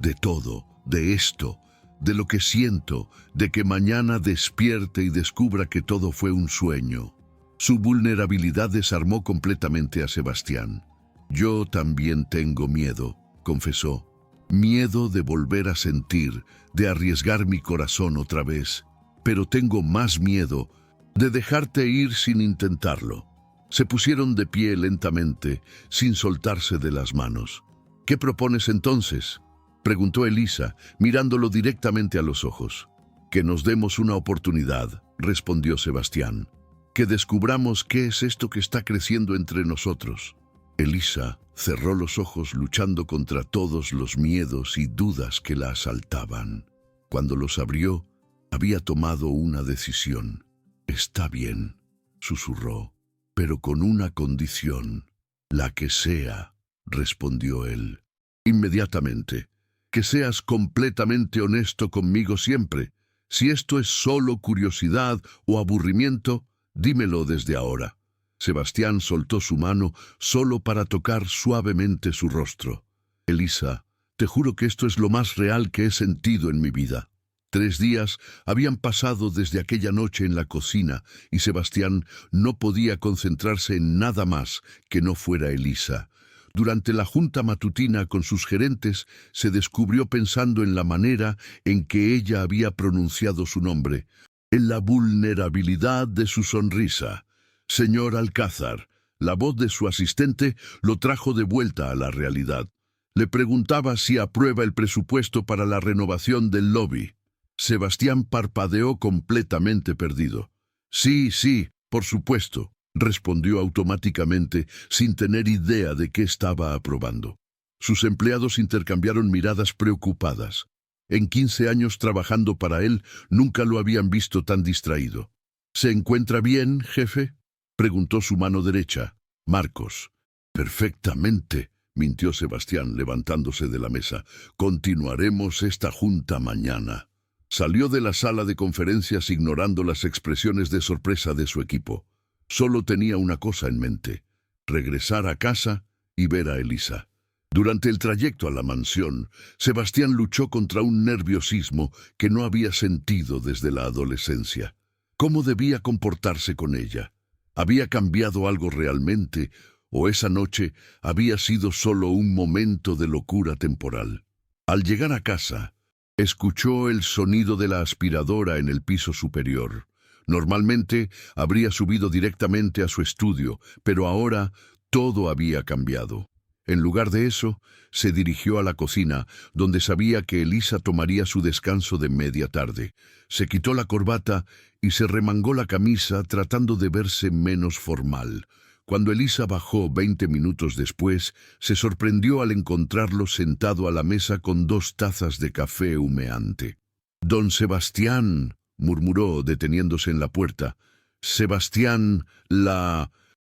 «De todo, de esto, de lo que siento, de que mañana despierte y descubra que todo fue un sueño». Su vulnerabilidad desarmó completamente a Sebastián. «Yo también tengo miedo», confesó. «Miedo de volver a sentir, de arriesgar mi corazón otra vez. Pero tengo más miedo de dejarte ir sin intentarlo». Se pusieron de pie lentamente, sin soltarse de las manos. «¿Qué propones entonces?», preguntó Elisa, mirándolo directamente a los ojos. «Que nos demos una oportunidad», respondió Sebastián. «Que descubramos qué es esto que está creciendo entre nosotros». Elisa cerró los ojos luchando contra todos los miedos y dudas que la asaltaban. Cuando los abrió, había tomado una decisión. «Está bien», susurró. «Pero con una condición». «La que sea», respondió él. Inmediatamente. «Que seas completamente honesto conmigo siempre. Si esto es solo curiosidad o aburrimiento, dímelo desde ahora». Sebastián soltó su mano solo para tocar suavemente su rostro. «Elisa, te juro que esto es lo más real que he sentido en mi vida». 3 días habían pasado desde aquella noche en la cocina y Sebastián no podía concentrarse en nada más que no fuera Elisa. Durante la junta matutina con sus gerentes se descubrió pensando en la manera en que ella había pronunciado su nombre, en la vulnerabilidad de su sonrisa. «Señor Alcázar», la voz de su asistente lo trajo de vuelta a la realidad. Le preguntaba si aprueba el presupuesto para la renovación del lobby. Sebastián parpadeó completamente perdido. «Sí, sí, por supuesto», respondió automáticamente, sin tener idea de qué estaba aprobando. Sus empleados intercambiaron miradas preocupadas. En 15 años trabajando para él, nunca lo habían visto tan distraído. ¿Se encuentra bien, jefe?, preguntó su mano derecha, Marcos. Perfectamente, mintió Sebastián, levantándose de la mesa. Continuaremos esta junta mañana. Salió de la sala de conferencias ignorando las expresiones de sorpresa de su equipo. Solo tenía una cosa en mente: regresar a casa y ver a Elisa. Durante el trayecto a la mansión, Sebastián luchó contra un nerviosismo que no había sentido desde la adolescencia. ¿Cómo debía comportarse con ella? ¿Había cambiado algo realmente, o esa noche había sido solo un momento de locura temporal? Al llegar a casa, escuchó el sonido de la aspiradora en el piso superior. Normalmente habría subido directamente a su estudio, pero ahora todo había cambiado. En lugar de eso, se dirigió a la cocina, donde sabía que Elisa tomaría su descanso de media tarde. Se quitó la corbata y se remangó la camisa, tratando de verse menos formal. Cuando Elisa bajó 20 minutos después, se sorprendió al encontrarlo sentado a la mesa con 2 tazas de café humeante. «Don Sebastián», murmuró, deteniéndose en la puerta. «Sebastián,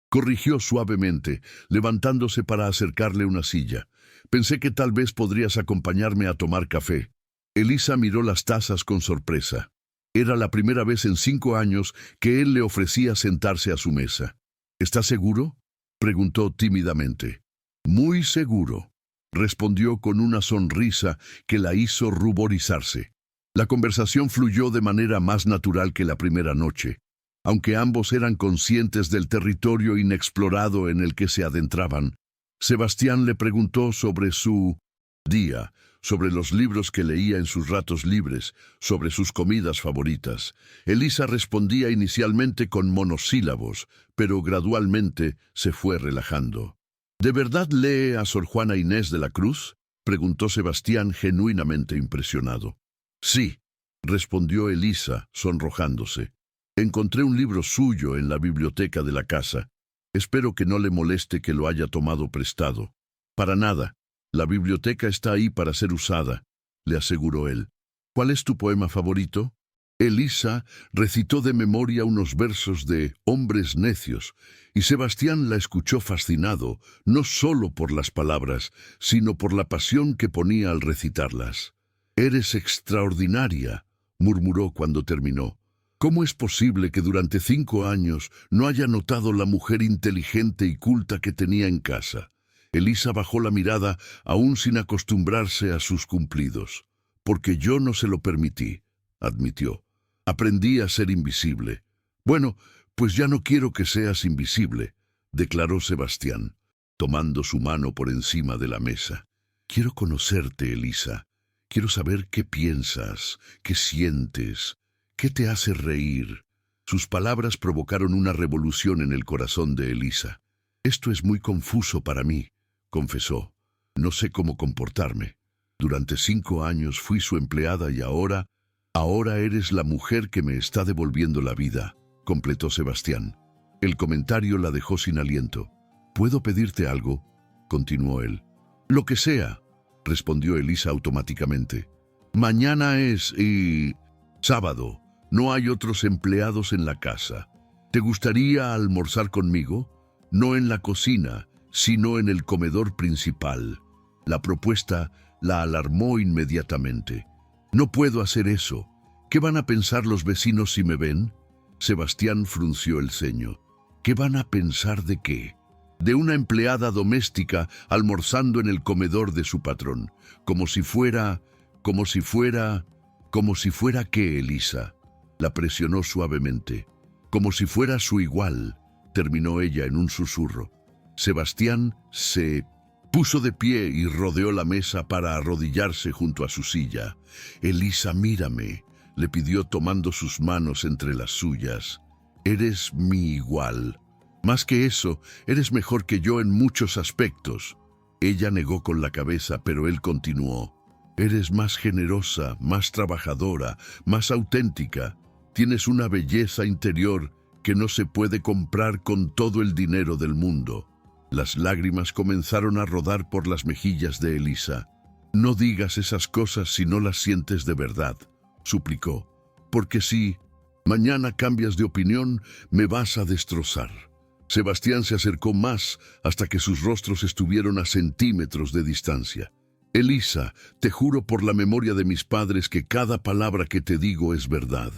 corrigió suavemente, levantándose para acercarle una silla. «Pensé que tal vez podrías acompañarme a tomar café». Elisa miró las tazas con sorpresa. Era la primera vez en 5 años que él le ofrecía sentarse a su mesa. «¿Estás seguro?», preguntó tímidamente. «Muy seguro», respondió con una sonrisa que la hizo ruborizarse. La conversación fluyó de manera más natural que la primera noche. Aunque ambos eran conscientes del territorio inexplorado en el que se adentraban, Sebastián le preguntó sobre su día, sobre los libros que leía en sus ratos libres, sobre sus comidas favoritas. Elisa respondía inicialmente con monosílabos, pero gradualmente se fue relajando. «¿De verdad lee a Sor Juana Inés de la Cruz?», preguntó Sebastián, genuinamente impresionado. «Sí», respondió Elisa, sonrojándose. «Encontré un libro suyo en la biblioteca de la casa. Espero que no le moleste que lo haya tomado prestado». «Para nada. La biblioteca está ahí para ser usada», le aseguró él. «¿Cuál es tu poema favorito?». Elisa recitó de memoria unos versos de Hombres Necios, y Sebastián la escuchó fascinado, no solo por las palabras, sino por la pasión que ponía al recitarlas. «Eres extraordinaria», murmuró cuando terminó. «¿Cómo es posible que durante 5 años no haya notado la mujer inteligente y culta que tenía en casa?». Elisa bajó la mirada, aún sin acostumbrarse a sus cumplidos. «Porque yo no se lo permití», admitió. «Aprendí a ser invisible». «Bueno, pues ya no quiero que seas invisible», declaró Sebastián, tomando su mano por encima de la mesa. «Quiero conocerte, Elisa. Quiero saber qué piensas, qué sientes, qué te hace reír». Sus palabras provocaron una revolución en el corazón de Elisa. «Esto es muy confuso para mí», confesó. «No sé cómo comportarme. Durante 5 años fui su empleada y ahora eres la mujer que me está devolviendo la vida», completó Sebastián. El comentario la dejó sin aliento. «¿Puedo pedirte algo?», continuó él. «Lo que sea», respondió Elisa automáticamente. «Mañana es sábado. No hay otros empleados en la casa. ¿Te gustaría almorzar conmigo? No en la cocina, sino en el comedor principal». La propuesta la alarmó inmediatamente. «No puedo hacer eso. ¿Qué van a pensar los vecinos si me ven?». Sebastián frunció el ceño. «¿Qué van a pensar de qué?». «De una empleada doméstica almorzando en el comedor de su patrón. Como si fuera ¿qué, Elisa?». La presionó suavemente. «Como si fuera su igual», terminó ella en un susurro. Sebastián se puso de pie y rodeó la mesa para arrodillarse junto a su silla. «Elisa, mírame», le pidió tomando sus manos entre las suyas. «Eres mi igual. Más que eso, eres mejor que yo en muchos aspectos». Ella negó con la cabeza, pero él continuó. «Eres más generosa, más trabajadora, más auténtica. Tienes una belleza interior que no se puede comprar con todo el dinero del mundo». Las lágrimas comenzaron a rodar por las mejillas de Elisa. «No digas esas cosas si no las sientes de verdad», suplicó. «Porque sí, Mañana cambias de opinión, me vas a destrozar. Sebastián se acercó más hasta que sus rostros estuvieron a centímetros de distancia. Elisa, te juro por la memoria de mis padres que cada palabra que te digo es verdad.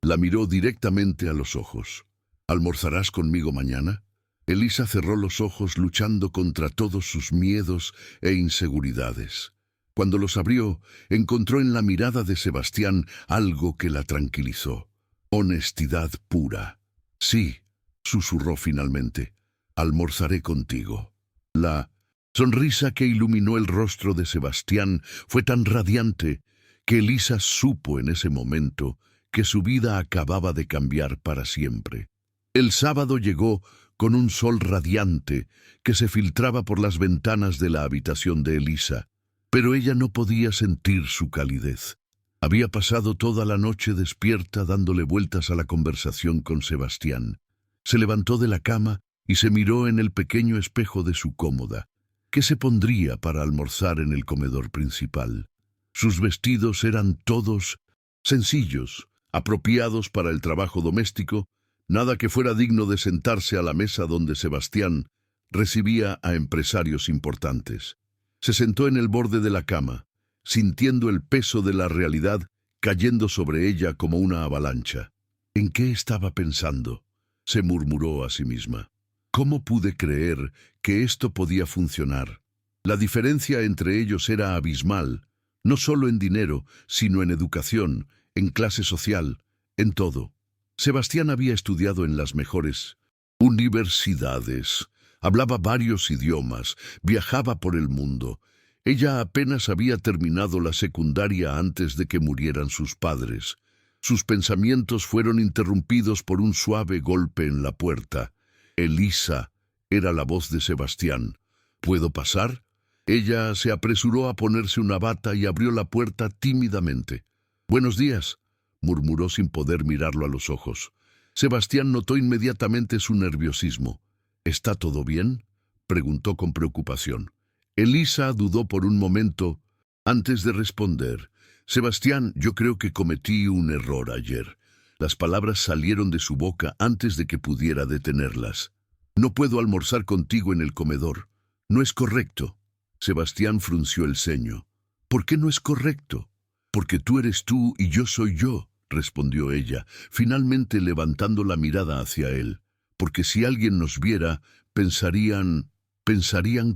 La miró directamente a los ojos. ¿Almorzarás conmigo mañana? Elisa cerró los ojos luchando contra todos sus miedos e inseguridades. Cuando los abrió, encontró en la mirada de Sebastián algo que la tranquilizó. Honestidad pura. Sí, susurró finalmente. Almorzaré contigo. La sonrisa que iluminó el rostro de Sebastián fue tan radiante que Elisa supo en ese momento que su vida acababa de cambiar para siempre. El sábado llegó con un sol radiante que se filtraba por las ventanas de la habitación de Elisa, pero ella no podía sentir su calidez. Había pasado toda la noche despierta dándole vueltas a la conversación con Sebastián. Se levantó de la cama y se miró en el pequeño espejo de su cómoda. ¿Qué se pondría para almorzar en el comedor principal? Sus vestidos eran todos sencillos, apropiados para el trabajo doméstico, nada que fuera digno de sentarse a la mesa donde Sebastián recibía a empresarios importantes. Se sentó en el borde de la cama, sintiendo el peso de la realidad cayendo sobre ella como una avalancha. ¿En qué estaba pensando?, se murmuró a sí misma. ¿Cómo pude creer que esto podía funcionar? La diferencia entre ellos era abismal, no solo en dinero, sino en educación, en clase social, en todo. Sebastián había estudiado en las mejores universidades, hablaba varios idiomas, viajaba por el mundo. Ella apenas había terminado la secundaria antes de que murieran sus padres. Sus pensamientos fueron interrumpidos por un suave golpe en la puerta. Elisa era la voz de Sebastián. ¿Puedo pasar? Ella se apresuró a ponerse una bata y abrió la puerta tímidamente. «Buenos días», murmuró sin poder mirarlo a los ojos. Sebastián notó inmediatamente su nerviosismo. «¿Está todo bien?», preguntó con preocupación. Elisa dudó por un momento antes de responder. «Sebastián, yo creo que cometí un error ayer». Las palabras salieron de su boca antes de que pudiera detenerlas. «No puedo almorzar contigo en el comedor. No es correcto». Sebastián frunció el ceño. «¿Por qué no es correcto?». «Porque tú eres tú y yo soy yo», respondió ella, finalmente levantando la mirada hacia él. «Porque si alguien nos viera, pensarían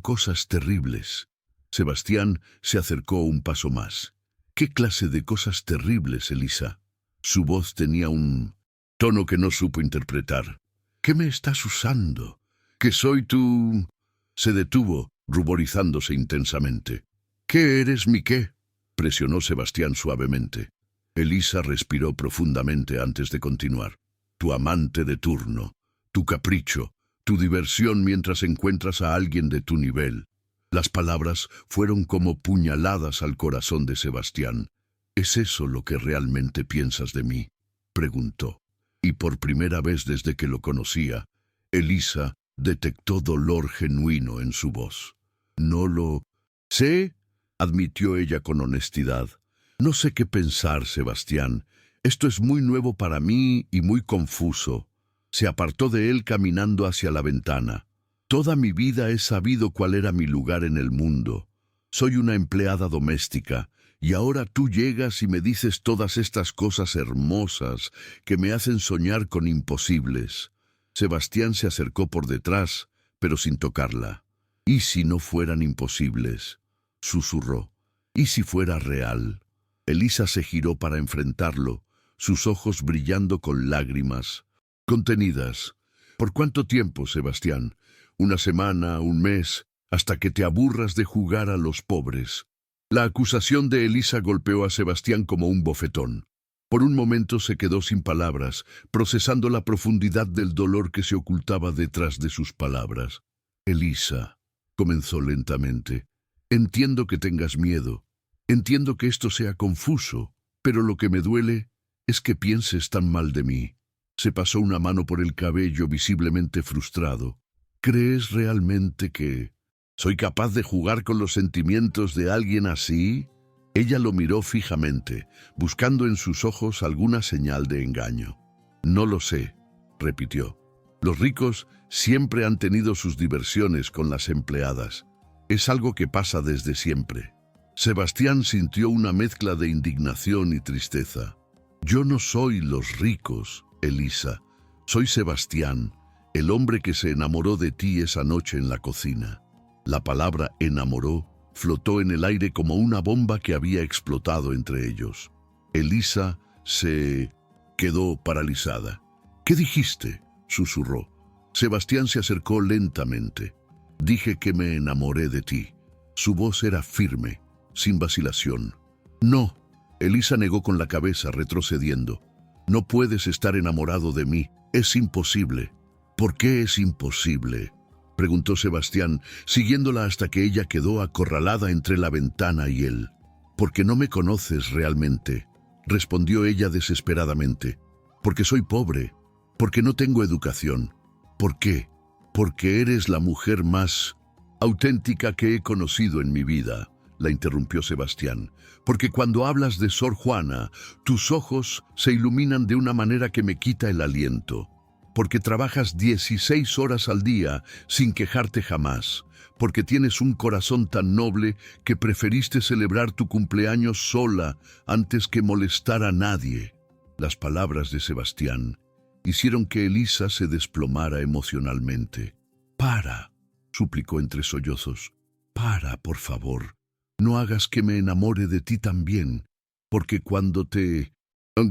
cosas terribles». Sebastián se acercó un paso más. «¿Qué clase de cosas terribles, Elisa?». Su voz tenía un tono que no supo interpretar. «¿Qué me estás usando? ¿Que soy tú...?» Se detuvo, ruborizándose intensamente. «¿Qué eres mi qué?», presionó Sebastián suavemente. Elisa respiró profundamente antes de continuar. «Tu amante de turno, tu capricho, tu diversión mientras encuentras a alguien de tu nivel». Las palabras fueron como puñaladas al corazón de Sebastián. «¿Es eso lo que realmente piensas de mí?», preguntó. Y por primera vez desde que lo conocía, Elisa detectó dolor genuino en su voz. «No lo sé», admitió ella con honestidad. «No sé qué pensar, Sebastián. Esto es muy nuevo para mí y muy confuso». Se apartó de él caminando hacia la ventana. «Toda mi vida he sabido cuál era mi lugar en el mundo. Soy una empleada doméstica, y ahora tú llegas y me dices todas estas cosas hermosas que me hacen soñar con imposibles». Sebastián se acercó por detrás, pero sin tocarla. «¿Y si no fueran imposibles?», susurró. «¿Y si fuera real?». Elisa se giró para enfrentarlo, sus ojos brillando con lágrimas contenidas. «¿Por cuánto tiempo, Sebastián? ¿Una semana, un mes, hasta que te aburras de jugar a los pobres?». La acusación de Elisa golpeó a Sebastián como un bofetón. Por un momento se quedó sin palabras, procesando la profundidad del dolor que se ocultaba detrás de sus palabras. «Elisa», comenzó lentamente, «entiendo que tengas miedo. Entiendo que esto sea confuso, pero lo que me duele es que pienses tan mal de mí». Se pasó una mano por el cabello visiblemente frustrado. «¿Crees realmente que soy capaz de jugar con los sentimientos de alguien así?». Ella lo miró fijamente, buscando en sus ojos alguna señal de engaño. No lo sé, repitió. Los ricos siempre han tenido sus diversiones con las empleadas. Es algo que pasa desde siempre. Sebastián sintió una mezcla de indignación y tristeza. Yo no soy los ricos, Elisa. Soy Sebastián, el hombre que se enamoró de ti esa noche en la cocina. La palabra enamoró flotó en el aire como una bomba que había explotado entre ellos. Elisa se quedó paralizada. ¿Qué dijiste?, susurró. Sebastián se acercó lentamente. Dije que me enamoré de ti. Su voz era firme, sin vacilación. No, Elisa negó con la cabeza, retrocediendo. No puedes estar enamorado de mí. Es imposible. ¿Por qué es imposible?, preguntó Sebastián, siguiéndola hasta que ella quedó acorralada entre la ventana y él. Porque no me conoces realmente, respondió ella desesperadamente. Porque soy pobre, porque no tengo educación. ¿Por qué? Porque eres la mujer más auténtica que he conocido en mi vida, la interrumpió Sebastián. Porque cuando hablas de Sor Juana, tus ojos se iluminan de una manera que me quita el aliento. Porque trabajas 16 horas al día sin quejarte jamás, porque tienes un corazón tan noble que preferiste celebrar tu cumpleaños sola antes que molestar a nadie. Las palabras de Sebastián hicieron que Elisa se desplomara emocionalmente. «Para», suplicó entre sollozos. «Para, por favor. No hagas que me enamore de ti también, porque cuando te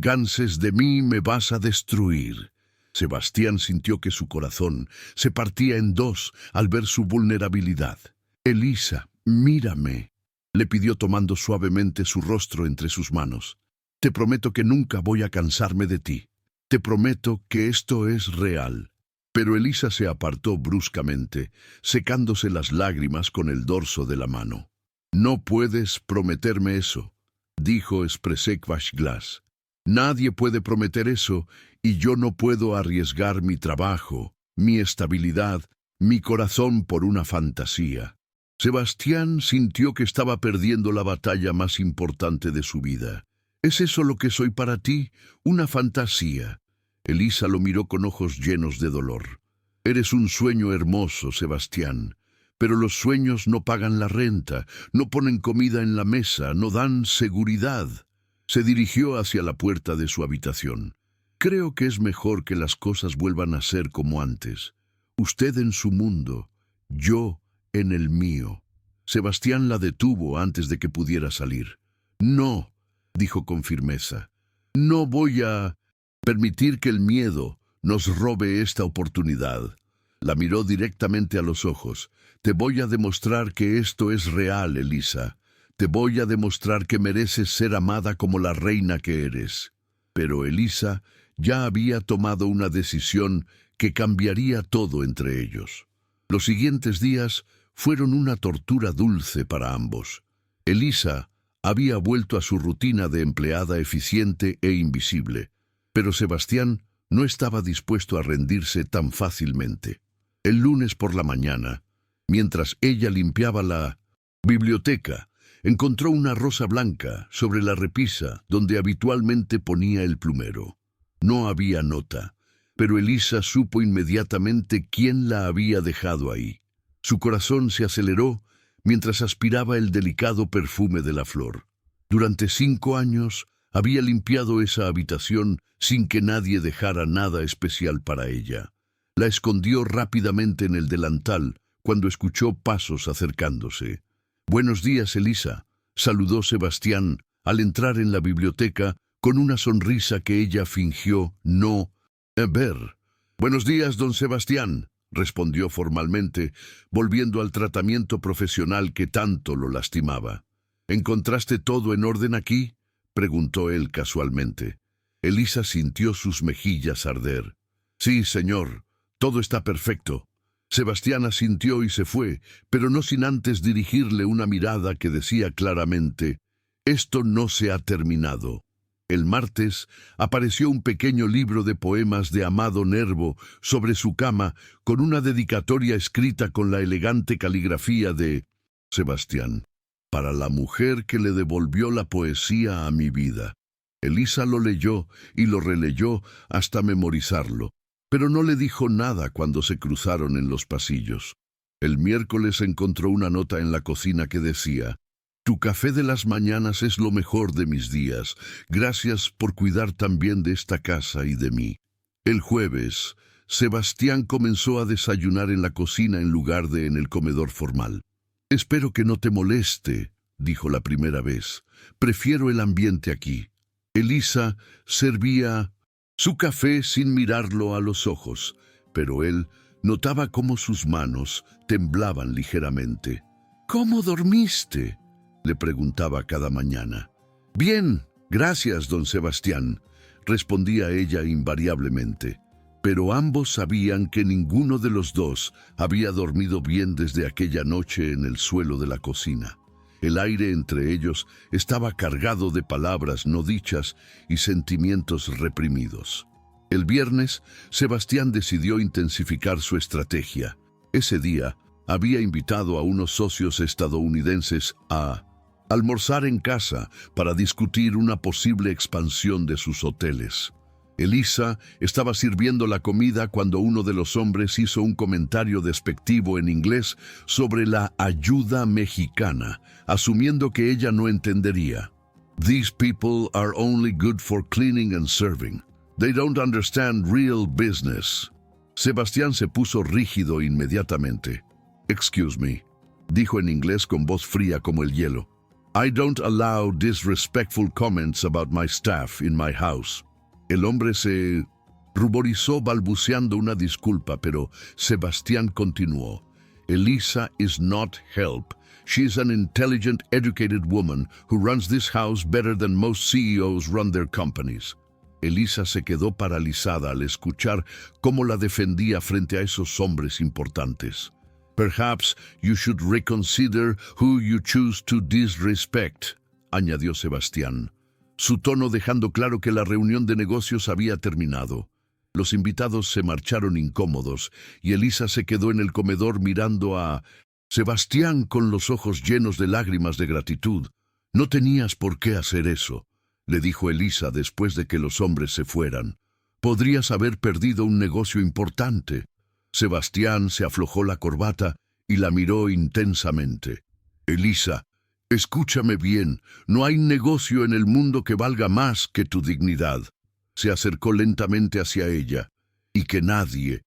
canses de mí me vas a destruir». Sebastián sintió que su corazón se partía en dos al ver su vulnerabilidad. «Elisa, mírame», le pidió tomando suavemente su rostro entre sus manos. «Te prometo que nunca voy a cansarme de ti. Te prometo que esto es real». Pero Elisa se apartó bruscamente, secándose las lágrimas con el dorso de la mano. «No puedes prometerme eso», dijo Spresek Vashglas. «Nadie puede prometer eso, y yo no puedo arriesgar mi trabajo, mi estabilidad, mi corazón por una fantasía». Sebastián sintió que estaba perdiendo la batalla más importante de su vida. «¿Es eso lo que soy para ti? ¿Una fantasía?». Elisa lo miró con ojos llenos de dolor. «Eres un sueño hermoso, Sebastián, pero los sueños no pagan la renta, no ponen comida en la mesa, no dan seguridad». Se dirigió hacia la puerta de su habitación. «Creo que es mejor que las cosas vuelvan a ser como antes. Usted en su mundo, yo en el mío». Sebastián la detuvo antes de que pudiera salir. «No», dijo con firmeza. «No voy a permitir que el miedo nos robe esta oportunidad». La miró directamente a los ojos. «Te voy a demostrar que esto es real, Elisa. Te voy a demostrar que mereces ser amada como la reina que eres». Pero Elisa ya había tomado una decisión que cambiaría todo entre ellos. Los siguientes días fueron una tortura dulce para ambos. Elisa había vuelto a su rutina de empleada eficiente e invisible, pero Sebastián no estaba dispuesto a rendirse tan fácilmente. El lunes por la mañana, mientras ella limpiaba la biblioteca, encontró una rosa blanca sobre la repisa donde habitualmente ponía el plumero. No había nota, pero Elisa supo inmediatamente quién la había dejado ahí. Su corazón se aceleró mientras aspiraba el delicado perfume de la flor. Durante 5 años había limpiado esa habitación sin que nadie dejara nada especial para ella. La escondió rápidamente en el delantal cuando escuchó pasos acercándose. «Buenos días, Elisa», saludó Sebastián al entrar en la biblioteca con una sonrisa que ella fingió no ver. «Buenos días, don Sebastián», respondió formalmente, volviendo al tratamiento profesional que tanto lo lastimaba. «¿Encontraste todo en orden aquí?», preguntó él casualmente. Elisa sintió sus mejillas arder. «Sí, señor, todo está perfecto». Sebastián asintió y se fue, pero no sin antes dirigirle una mirada que decía claramente: «Esto no se ha terminado». El martes apareció un pequeño libro de poemas de Amado Nervo sobre su cama, con una dedicatoria escrita con la elegante caligrafía de Sebastián, para la mujer que le devolvió la poesía a mi vida. Elisa lo leyó y lo releyó hasta memorizarlo, pero no le dijo nada cuando se cruzaron en los pasillos. El miércoles encontró una nota en la cocina que decía: «Tu café de las mañanas es lo mejor de mis días. Gracias por cuidar también de esta casa y de mí». El jueves, Sebastián comenzó a desayunar en la cocina en lugar de en el comedor formal. «Espero que no te moleste», dijo la primera vez. «Prefiero el ambiente aquí». Elisa servía su café sin mirarlo a los ojos, pero él notaba cómo sus manos temblaban ligeramente. «¿Cómo dormiste?», le preguntaba cada mañana. «Bien, gracias, don Sebastián», respondía ella invariablemente. Pero ambos sabían que ninguno de los dos había dormido bien desde aquella noche en el suelo de la cocina. El aire entre ellos estaba cargado de palabras no dichas y sentimientos reprimidos. El viernes, Sebastián decidió intensificar su estrategia. Ese día, había invitado a unos socios estadounidenses a almorzar en casa para discutir una posible expansión de sus hoteles. Elisa estaba sirviendo la comida cuando uno de los hombres hizo un comentario despectivo en inglés sobre la ayuda mexicana, asumiendo que ella no entendería. «These people are only good for cleaning and serving. They don't understand real business». Sebastián se puso rígido inmediatamente. «Excuse me», dijo en inglés con voz fría como el hielo. «I don't allow disrespectful comments about my staff in my house». El hombre se ruborizó balbuceando una disculpa, pero Sebastián continuó. «Elisa is not help. She is an intelligent, educated woman who runs this house better than most CEOs run their companies». Elisa se quedó paralizada al escuchar cómo la defendía frente a esos hombres importantes. «Perhaps you should reconsider who you choose to disrespect», añadió Sebastián, su tono dejando claro que la reunión de negocios había terminado. Los invitados se marcharon incómodos y Elisa se quedó en el comedor mirando a Sebastián con los ojos llenos de lágrimas de gratitud. «No tenías por qué hacer eso», le dijo Elisa después de que los hombres se fueran. «Podrías haber perdido un negocio importante». Sebastián se aflojó la corbata y la miró intensamente. «Elisa, escúchame bien, no hay negocio en el mundo que valga más que tu dignidad». Se acercó lentamente hacia ella. «Y que nadie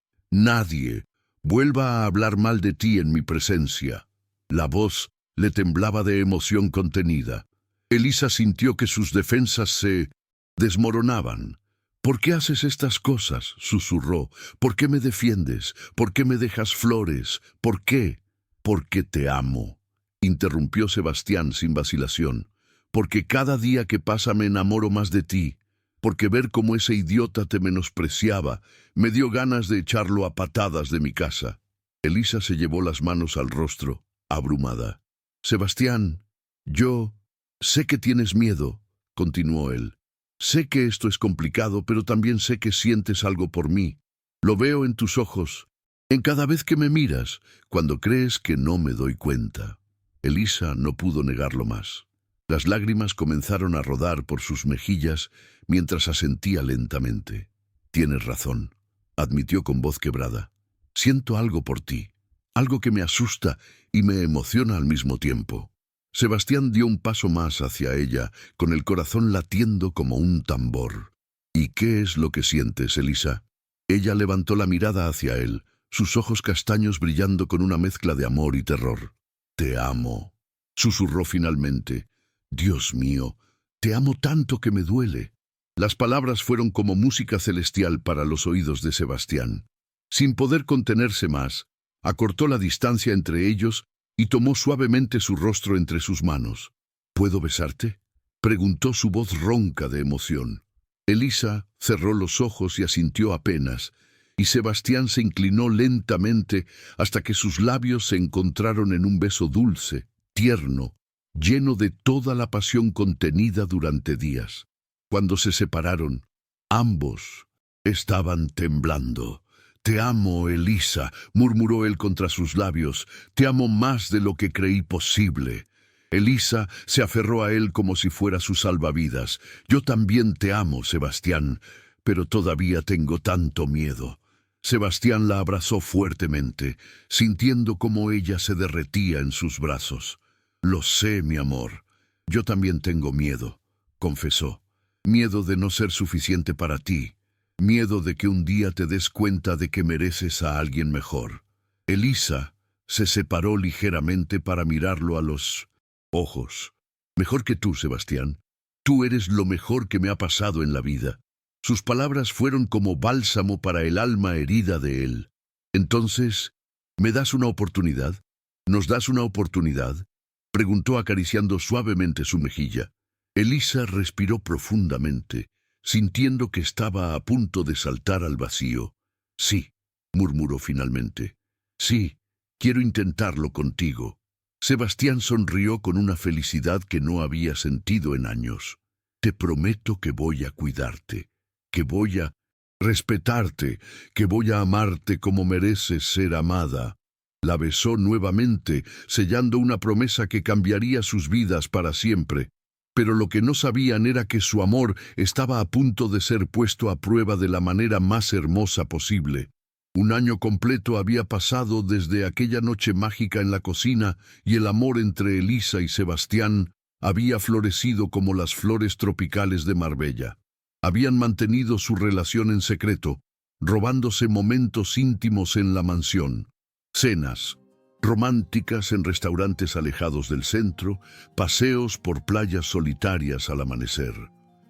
vuelva a hablar mal de ti en mi presencia». La voz le temblaba de emoción contenida. Elisa sintió que sus defensas se desmoronaban. «¿Por qué haces estas cosas?», susurró. «¿Por qué me defiendes? ¿Por qué me dejas flores? ¿Por qué?» «Porque te amo», interrumpió Sebastián sin vacilación. «Porque cada día que pasa me enamoro más de ti. Porque ver cómo ese idiota te menospreciaba me dio ganas de echarlo a patadas de mi casa». Elisa se llevó las manos al rostro, abrumada. «Sebastián, yo sé que tienes miedo», continuó él. «Sé que esto es complicado, pero también sé que sientes algo por mí. Lo veo en tus ojos, en cada vez que me miras, cuando crees que no me doy cuenta». Elisa no pudo negarlo más. Las lágrimas comenzaron a rodar por sus mejillas mientras asentía lentamente. «Tienes razón», admitió con voz quebrada. «Siento algo por ti, algo que me asusta y me emociona al mismo tiempo». Sebastián dio un paso más hacia ella, con el corazón latiendo como un tambor. «¿Y qué es lo que sientes, Elisa?». Ella levantó la mirada hacia él, sus ojos castaños brillando con una mezcla de amor y terror. «Te amo», susurró finalmente. «Dios mío, te amo tanto que me duele». Las palabras fueron como música celestial para los oídos de Sebastián. Sin poder contenerse más, acortó la distancia entre ellos y tomó suavemente su rostro entre sus manos. «¿Puedo besarte?», preguntó su voz ronca de emoción. Elisa cerró los ojos y asintió apenas, y Sebastián se inclinó lentamente hasta que sus labios se encontraron en un beso dulce, tierno, lleno de toda la pasión contenida durante días. Cuando se separaron, ambos estaban temblando. «Te amo, Elisa», murmuró él contra sus labios. «Te amo más de lo que creí posible». Elisa se aferró a él como si fuera su salvavidas. Yo también te amo, Sebastián, pero todavía tengo tanto miedo. Sebastián la abrazó fuertemente, sintiendo cómo ella se derretía en sus brazos. Lo sé, mi amor. Yo también tengo miedo, confesó. Miedo de no ser suficiente para ti. Miedo de que un día te des cuenta de que mereces a alguien mejor. Elisa se separó ligeramente para mirarlo a los ojos. Mejor que tú, Sebastián. Tú eres lo mejor que me ha pasado en la vida. Sus palabras fueron como bálsamo para el alma herida de él. Entonces, ¿me das una oportunidad? ¿Nos das una oportunidad? Preguntó acariciando suavemente su mejilla. Elisa respiró profundamente, sintiendo que estaba a punto de saltar al vacío. Sí, murmuró finalmente. Sí, quiero intentarlo contigo. Sebastián sonrió con una felicidad que no había sentido en años. Te prometo que voy a cuidarte, que voy a respetarte, que voy a amarte como mereces ser amada. La besó nuevamente, sellando una promesa que cambiaría sus vidas para siempre. Pero lo que no sabían era que su amor estaba a punto de ser puesto a prueba de la manera más hermosa posible. Un año completo había pasado desde aquella noche mágica en la cocina y el amor entre Elisa y Sebastián había florecido como las flores tropicales de Marbella. Habían mantenido su relación en secreto, robándose momentos íntimos en la mansión. Cenas románticas en restaurantes alejados del centro, paseos por playas solitarias al amanecer.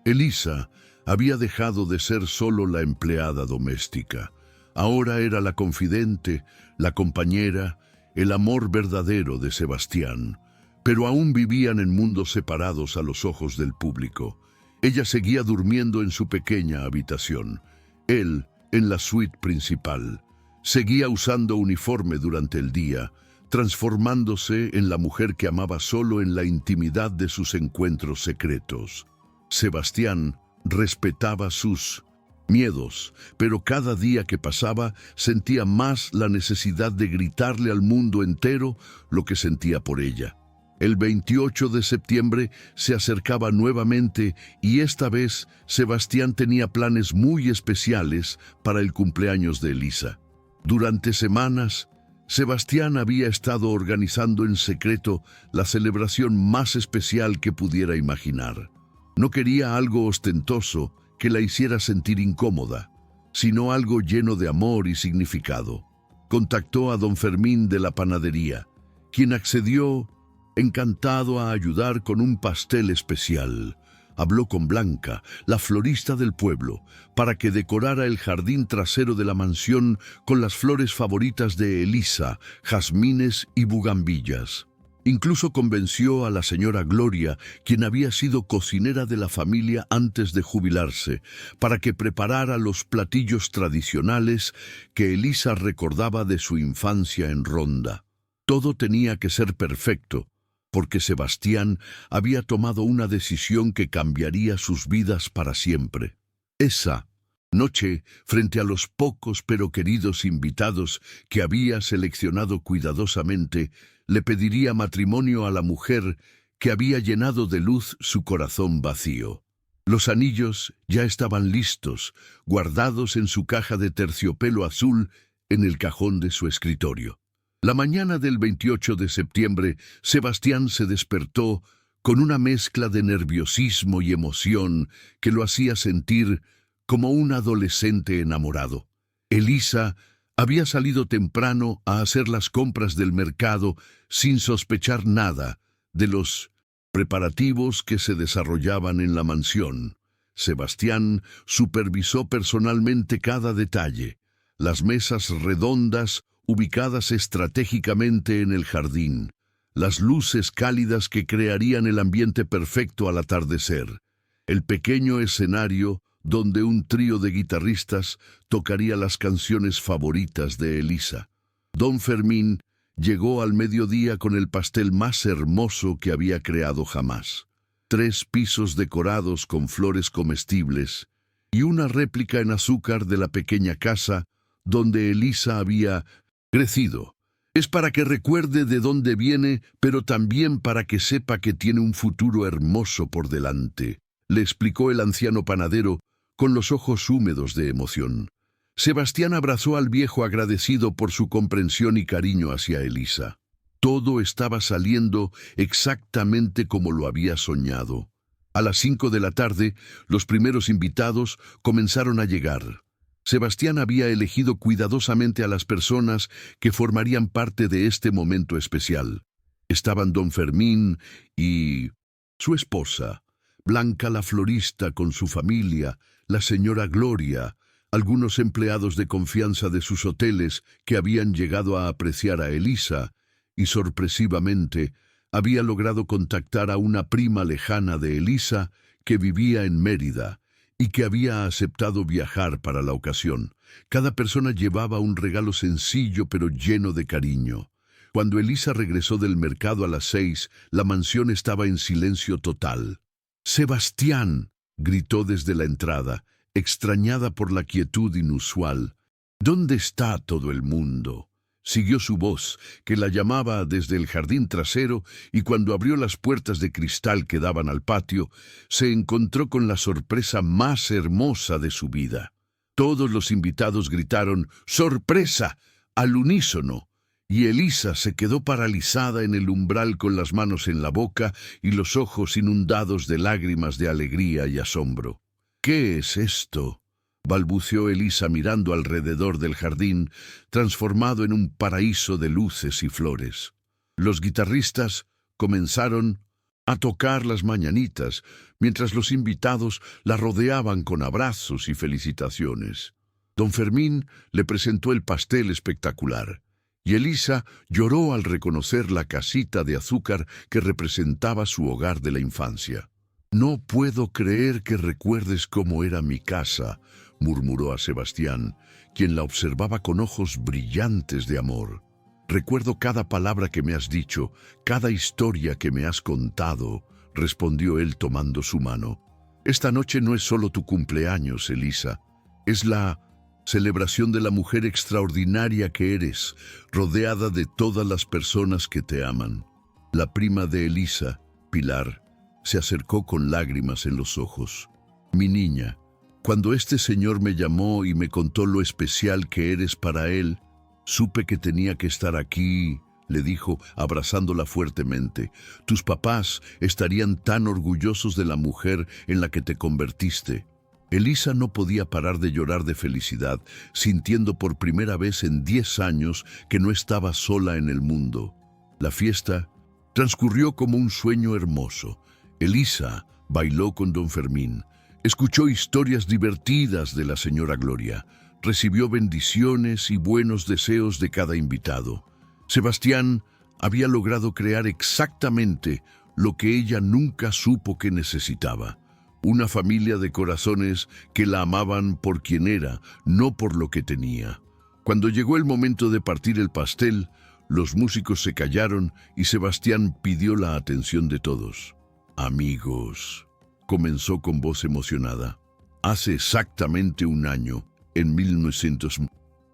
Elisa había dejado de ser solo la empleada doméstica. Ahora era la confidente, la compañera, el amor verdadero de Sebastián. Pero aún vivían en mundos separados a los ojos del público. Ella seguía durmiendo en su pequeña habitación, él en la suite principal. Seguía usando uniforme durante el día, transformándose en la mujer que amaba solo en la intimidad de sus encuentros secretos. Sebastián respetaba sus miedos, pero cada día que pasaba sentía más la necesidad de gritarle al mundo entero lo que sentía por ella. El 28 de septiembre se acercaba nuevamente y esta vez Sebastián tenía planes muy especiales para el cumpleaños de Elisa. Durante semanas, Sebastián había estado organizando en secreto la celebración más especial que pudiera imaginar. No quería algo ostentoso que la hiciera sentir incómoda, sino algo lleno de amor y significado. Contactó a don Fermín de la panadería, quien accedió encantado a ayudar con un pastel especial. Habló con Blanca, la florista del pueblo, para que decorara el jardín trasero de la mansión con las flores favoritas de Elisa, jazmines y bugambillas. Incluso convenció a la señora Gloria, quien había sido cocinera de la familia antes de jubilarse, para que preparara los platillos tradicionales que Elisa recordaba de su infancia en Ronda. Todo tenía que ser perfecto, porque Sebastián había tomado una decisión que cambiaría sus vidas para siempre. Esa noche, frente a los pocos pero queridos invitados que había seleccionado cuidadosamente, le pediría matrimonio a la mujer que había llenado de luz su corazón vacío. Los anillos ya estaban listos, guardados en su caja de terciopelo azul en el cajón de su escritorio. La mañana del 28 de septiembre, Sebastián se despertó con una mezcla de nerviosismo y emoción que lo hacía sentir como un adolescente enamorado. Elisa había salido temprano a hacer las compras del mercado sin sospechar nada de los preparativos que se desarrollaban en la mansión. Sebastián supervisó personalmente cada detalle, las mesas redondas ubicadas estratégicamente en el jardín, las luces cálidas que crearían el ambiente perfecto al atardecer, el pequeño escenario donde un trío de guitarristas tocaría las canciones favoritas de Elisa. Don Fermín llegó al mediodía con el pastel más hermoso que había creado jamás. 3 pisos decorados con flores comestibles y una réplica en azúcar de la pequeña casa donde Elisa había crecido. Es para que recuerde de dónde viene, pero también para que sepa que tiene un futuro hermoso por delante, le explicó el anciano panadero, con los ojos húmedos de emoción. Sebastián abrazó al viejo agradecido por su comprensión y cariño hacia Elisa. Todo estaba saliendo exactamente como lo había soñado. A las 5 de la tarde, los primeros invitados comenzaron a llegar. Sebastián había elegido cuidadosamente a las personas que formarían parte de este momento especial. Estaban don Fermín y su esposa, Blanca la florista con su familia, la señora Gloria, algunos empleados de confianza de sus hoteles que habían llegado a apreciar a Elisa, y sorpresivamente había logrado contactar a una prima lejana de Elisa que vivía en Mérida y que había aceptado viajar para la ocasión. Cada persona llevaba un regalo sencillo pero lleno de cariño. Cuando Elisa regresó del mercado a las 6, la mansión estaba en silencio total. «¡Sebastián!», gritó desde la entrada, extrañada por la quietud inusual. «¿Dónde está todo el mundo?», siguió su voz, que la llamaba desde el jardín trasero, y cuando abrió las puertas de cristal que daban al patio, se encontró con la sorpresa más hermosa de su vida. Todos los invitados gritaron «¡Sorpresa!» al unísono, y Elisa se quedó paralizada en el umbral con las manos en la boca y los ojos inundados de lágrimas de alegría y asombro. «¿Qué es esto?», balbuceó Elisa mirando alrededor del jardín, transformado en un paraíso de luces y flores. Los guitarristas comenzaron a tocar las mañanitas, mientras los invitados la rodeaban con abrazos y felicitaciones. Don Fermín le presentó el pastel espectacular, y Elisa lloró al reconocer la casita de azúcar que representaba su hogar de la infancia. «No puedo creer que recuerdes cómo era mi casa», murmuró a Sebastián, quien la observaba con ojos brillantes de amor. «Recuerdo cada palabra que me has dicho, cada historia que me has contado», respondió él tomando su mano. «Esta noche no es solo tu cumpleaños, Elisa, es la celebración de la mujer extraordinaria que eres, rodeada de todas las personas que te aman». La prima de Elisa, Pilar, se acercó con lágrimas en los ojos. «Mi niña, cuando este señor me llamó y me contó lo especial que eres para él, supe que tenía que estar aquí», le dijo, abrazándola fuertemente. «Tus papás estarían tan orgullosos de la mujer en la que te convertiste». Elisa no podía parar de llorar de felicidad, sintiendo por primera vez en 10 años que no estaba sola en el mundo. La fiesta transcurrió como un sueño hermoso. Elisa bailó con don Fermín, escuchó historias divertidas de la señora Gloria, recibió bendiciones y buenos deseos de cada invitado. Sebastián había logrado crear exactamente lo que ella nunca supo que necesitaba: una familia de corazones que la amaban por quien era, no por lo que tenía. Cuando llegó el momento de partir el pastel, los músicos se callaron y Sebastián pidió la atención de todos. «Amigos», comenzó con voz emocionada, «hace exactamente un año, en 1900,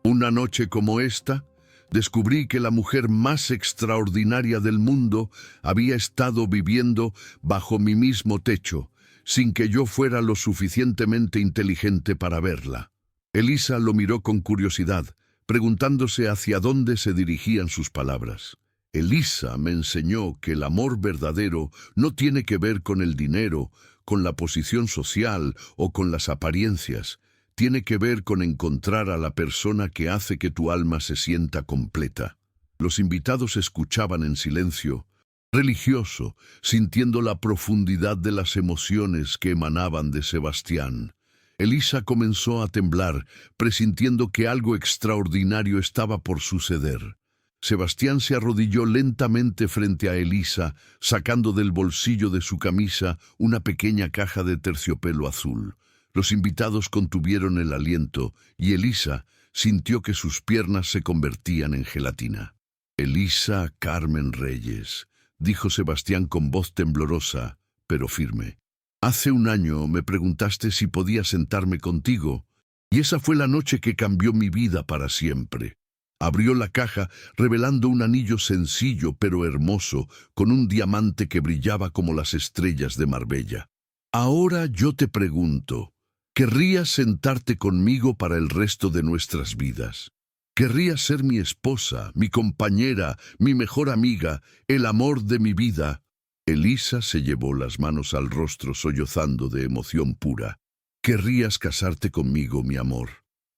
una noche como esta, descubrí que la mujer más extraordinaria del mundo había estado viviendo bajo mi mismo techo, sin que yo fuera lo suficientemente inteligente para verla». Elisa lo miró con curiosidad, preguntándose hacia dónde se dirigían sus palabras. «Elisa me enseñó que el amor verdadero no tiene que ver con el dinero, con la posición social o con las apariencias. Tiene que ver con encontrar a la persona que hace que tu alma se sienta completa». Los invitados escuchaban en silencio, religioso, sintiendo la profundidad de las emociones que emanaban de Sebastián. Elisa comenzó a temblar, presintiendo que algo extraordinario estaba por suceder. Sebastián se arrodilló lentamente frente a Elisa, sacando del bolsillo de su camisa una pequeña caja de terciopelo azul. Los invitados contuvieron el aliento y Elisa sintió que sus piernas se convertían en gelatina. «Elisa Carmen Reyes», dijo Sebastián con voz temblorosa, pero firme. «Hace un año me preguntaste si podía sentarme contigo, y esa fue la noche que cambió mi vida para siempre. Abrió la caja, revelando un anillo sencillo pero hermoso, con un diamante que brillaba como las estrellas de Marbella. Ahora yo te pregunto, ¿querrías sentarte conmigo para el resto de nuestras vidas? ¿Querrías ser mi esposa, mi compañera, mi mejor amiga, el amor de mi vida? Elisa se llevó las manos al rostro sollozando de emoción pura. ¿Querrías casarte conmigo, mi amor?,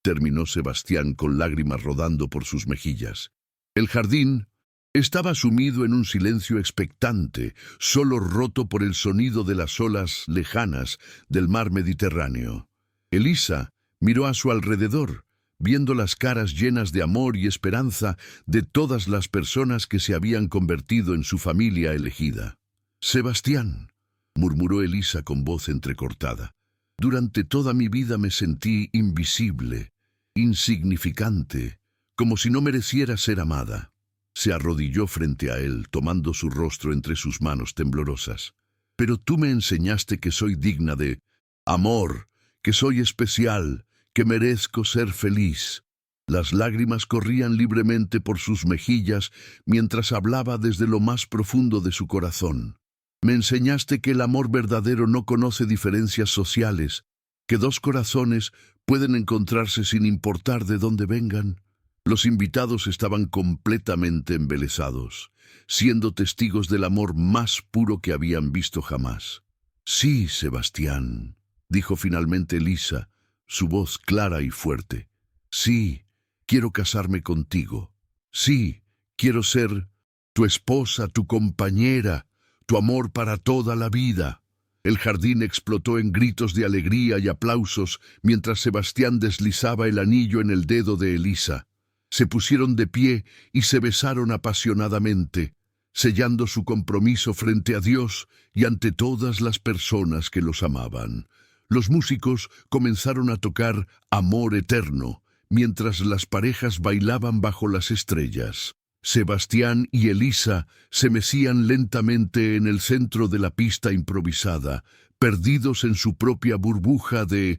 terminó Sebastián con lágrimas rodando por sus mejillas. El jardín estaba sumido en un silencio expectante, solo roto por el sonido de las olas lejanas del mar Mediterráneo. Elisa miró a su alrededor, viendo las caras llenas de amor y esperanza de todas las personas que se habían convertido en su familia elegida. «Sebastián», murmuró Elisa con voz entrecortada, «durante toda mi vida me sentí invisible, insignificante, como si no mereciera ser amada». Se arrodilló frente a él, tomando su rostro entre sus manos temblorosas. «Pero tú me enseñaste que soy digna de amor, que soy especial, que merezco ser feliz». Las lágrimas corrían libremente por sus mejillas mientras hablaba desde lo más profundo de su corazón. «Me enseñaste que el amor verdadero no conoce diferencias sociales, que dos corazones pueden encontrarse sin importar de dónde vengan». Los invitados estaban completamente embelesados, siendo testigos del amor más puro que habían visto jamás. «Sí, Sebastián», dijo finalmente Elisa, su voz clara y fuerte. «Sí, quiero casarme contigo. Sí, quiero ser tu esposa, tu compañera, tu amor para toda la vida». El jardín explotó en gritos de alegría y aplausos mientras Sebastián deslizaba el anillo en el dedo de Elisa. Se pusieron de pie y se besaron apasionadamente, sellando su compromiso frente a Dios y ante todas las personas que los amaban. Los músicos comenzaron a tocar Amor Eterno, mientras las parejas bailaban bajo las estrellas. Sebastián y Elisa se mecían lentamente en el centro de la pista improvisada, perdidos en su propia burbuja de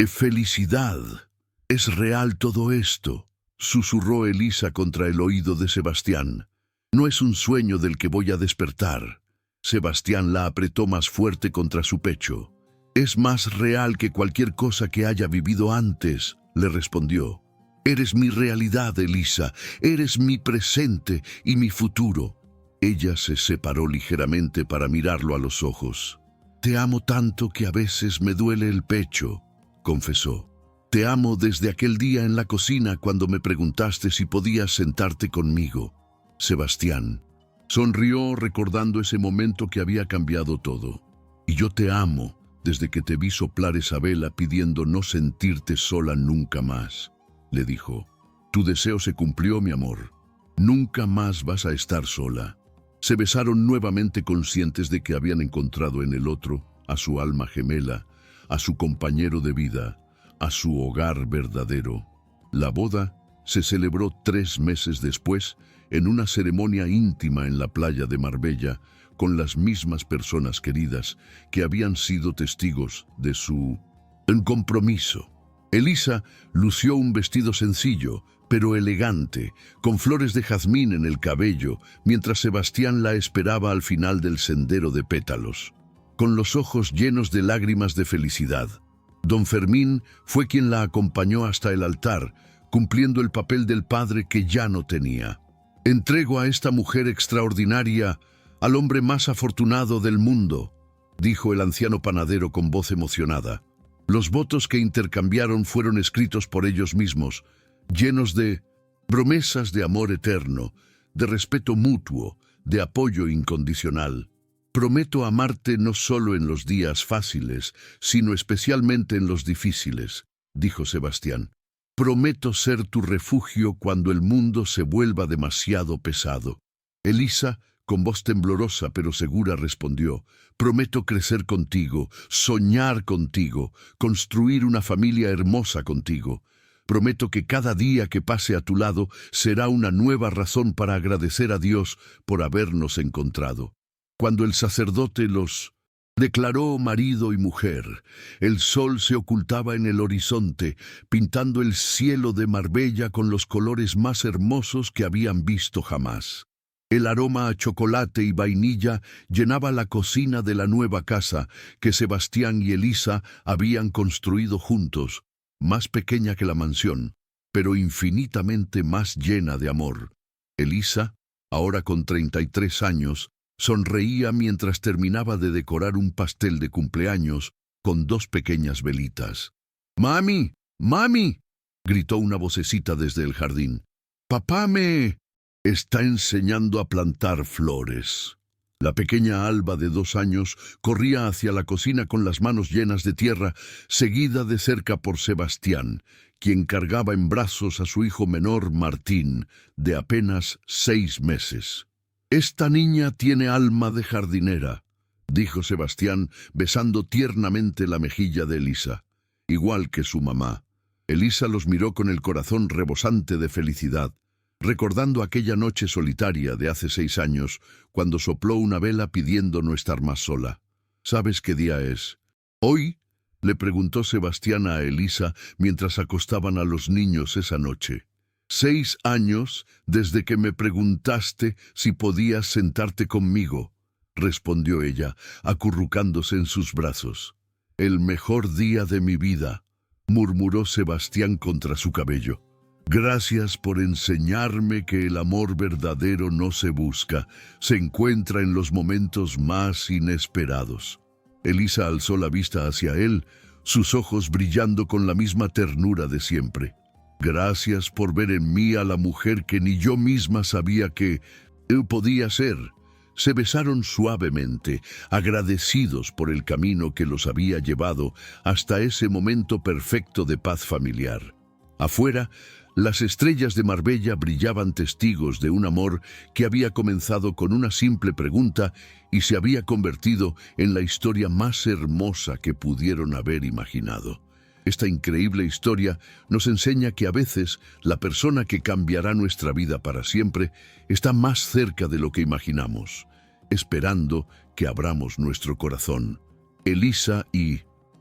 felicidad. «¿Es real todo esto?», susurró Elisa contra el oído de Sebastián. «No es un sueño del que voy a despertar». Sebastián la apretó más fuerte contra su pecho. «Es más real que cualquier cosa que haya vivido antes», le respondió. «Eres mi realidad, Elisa, eres mi presente y mi futuro». Ella se separó ligeramente para mirarlo a los ojos. «Te amo tanto que a veces me duele el pecho», confesó. «Te amo desde aquel día en la cocina cuando me preguntaste si podías sentarte conmigo». Sebastián sonrió recordando ese momento que había cambiado todo. «Y yo te amo desde que te vi soplar esa vela pidiendo no sentirte sola nunca más», le dijo. «Tu deseo se cumplió, mi amor. Nunca más vas a estar sola». Se besaron nuevamente conscientes de que habían encontrado en el otro a su alma gemela, a su compañero de vida, a su hogar verdadero. La boda se celebró 3 meses después en una ceremonia íntima en la playa de Marbella con las mismas personas queridas que habían sido testigos de su compromiso. Elisa lució un vestido sencillo, pero elegante, con flores de jazmín en el cabello, mientras Sebastián la esperaba al final del sendero de pétalos, con los ojos llenos de lágrimas de felicidad. Don Fermín fue quien la acompañó hasta el altar, cumpliendo el papel del padre que ya no tenía. «Entrego a esta mujer extraordinaria al hombre más afortunado del mundo», dijo el anciano panadero con voz emocionada. Los votos que intercambiaron fueron escritos por ellos mismos, llenos de promesas de amor eterno, de respeto mutuo, de apoyo incondicional. «Prometo amarte no solo en los días fáciles, sino especialmente en los difíciles», dijo Sebastián. «Prometo ser tu refugio cuando el mundo se vuelva demasiado pesado». Elisa, con voz temblorosa pero segura, respondió: «Prometo crecer contigo, soñar contigo, construir una familia hermosa contigo. Prometo que cada día que pase a tu lado será una nueva razón para agradecer a Dios por habernos encontrado». Cuando el sacerdote los Declaró marido y mujer. El sol se ocultaba en el horizonte, pintando el cielo de Marbella con los colores más hermosos que habían visto jamás. El aroma a chocolate y vainilla llenaba la cocina de la nueva casa que Sebastián y Elisa habían construido juntos, más pequeña que la mansión, pero infinitamente más llena de amor. Elisa, ahora con 33 años, sonreía mientras terminaba de decorar un pastel de cumpleaños con 2 pequeñas velitas. ¡Mami! ¡Mami!, gritó una vocecita desde el jardín. ¡Papá me está enseñando a plantar flores! La pequeña Alba de 2 años corría hacia la cocina con las manos llenas de tierra, seguida de cerca por Sebastián, quien cargaba en brazos a su hijo menor Martín, de apenas 6 meses. «Esta niña tiene alma de jardinera», dijo Sebastián, besando tiernamente la mejilla de Elisa, igual que su mamá. Elisa los miró con el corazón rebosante de felicidad, recordando aquella noche solitaria de hace 6 años, cuando sopló una vela pidiendo no estar más sola. «¿Sabes qué día es?» «¿Hoy?», le preguntó Sebastián a Elisa mientras acostaban a los niños esa noche. 6 años desde que me preguntaste si podías sentarte conmigo», respondió ella, acurrucándose en sus brazos. «El mejor día de mi vida», murmuró Sebastián contra su cabello. «Gracias por enseñarme que el amor verdadero no se busca, se encuentra en los momentos más inesperados». Elisa alzó la vista hacia él, sus ojos brillando con la misma ternura de siempre. «Gracias por ver en mí a la mujer que ni yo misma sabía que podía ser». Se besaron suavemente, agradecidos por el camino que los había llevado hasta ese momento perfecto de paz familiar. Afuera, las estrellas de Marbella brillaban testigos de un amor que había comenzado con una simple pregunta y se había convertido en la historia más hermosa que pudieron haber imaginado. Esta increíble historia nos enseña que a veces la persona que cambiará nuestra vida para siempre está más cerca de lo que imaginamos, esperando que abramos nuestro corazón. Elisa y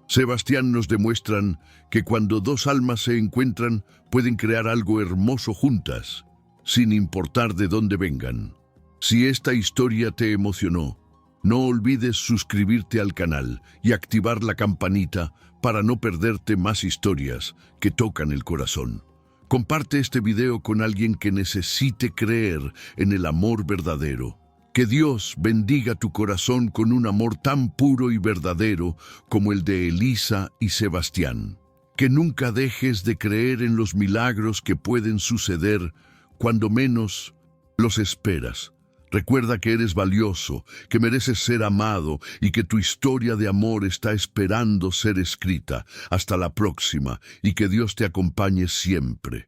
Sebastián nos demuestran que cuando 2 almas se encuentran, pueden crear algo hermoso juntas, sin importar de dónde vengan. Si esta historia te emocionó, no olvides suscribirte al canal y activar la campanita para no perderte más historias que tocan el corazón. Comparte este video con alguien que necesite creer en el amor verdadero. Que Dios bendiga tu corazón con un amor tan puro y verdadero como el de Elisa y Sebastián. Que nunca dejes de creer en los milagros que pueden suceder cuando menos los esperas. Recuerda que eres valioso, que mereces ser amado y que tu historia de amor está esperando ser escrita. Hasta la próxima y que Dios te acompañe siempre.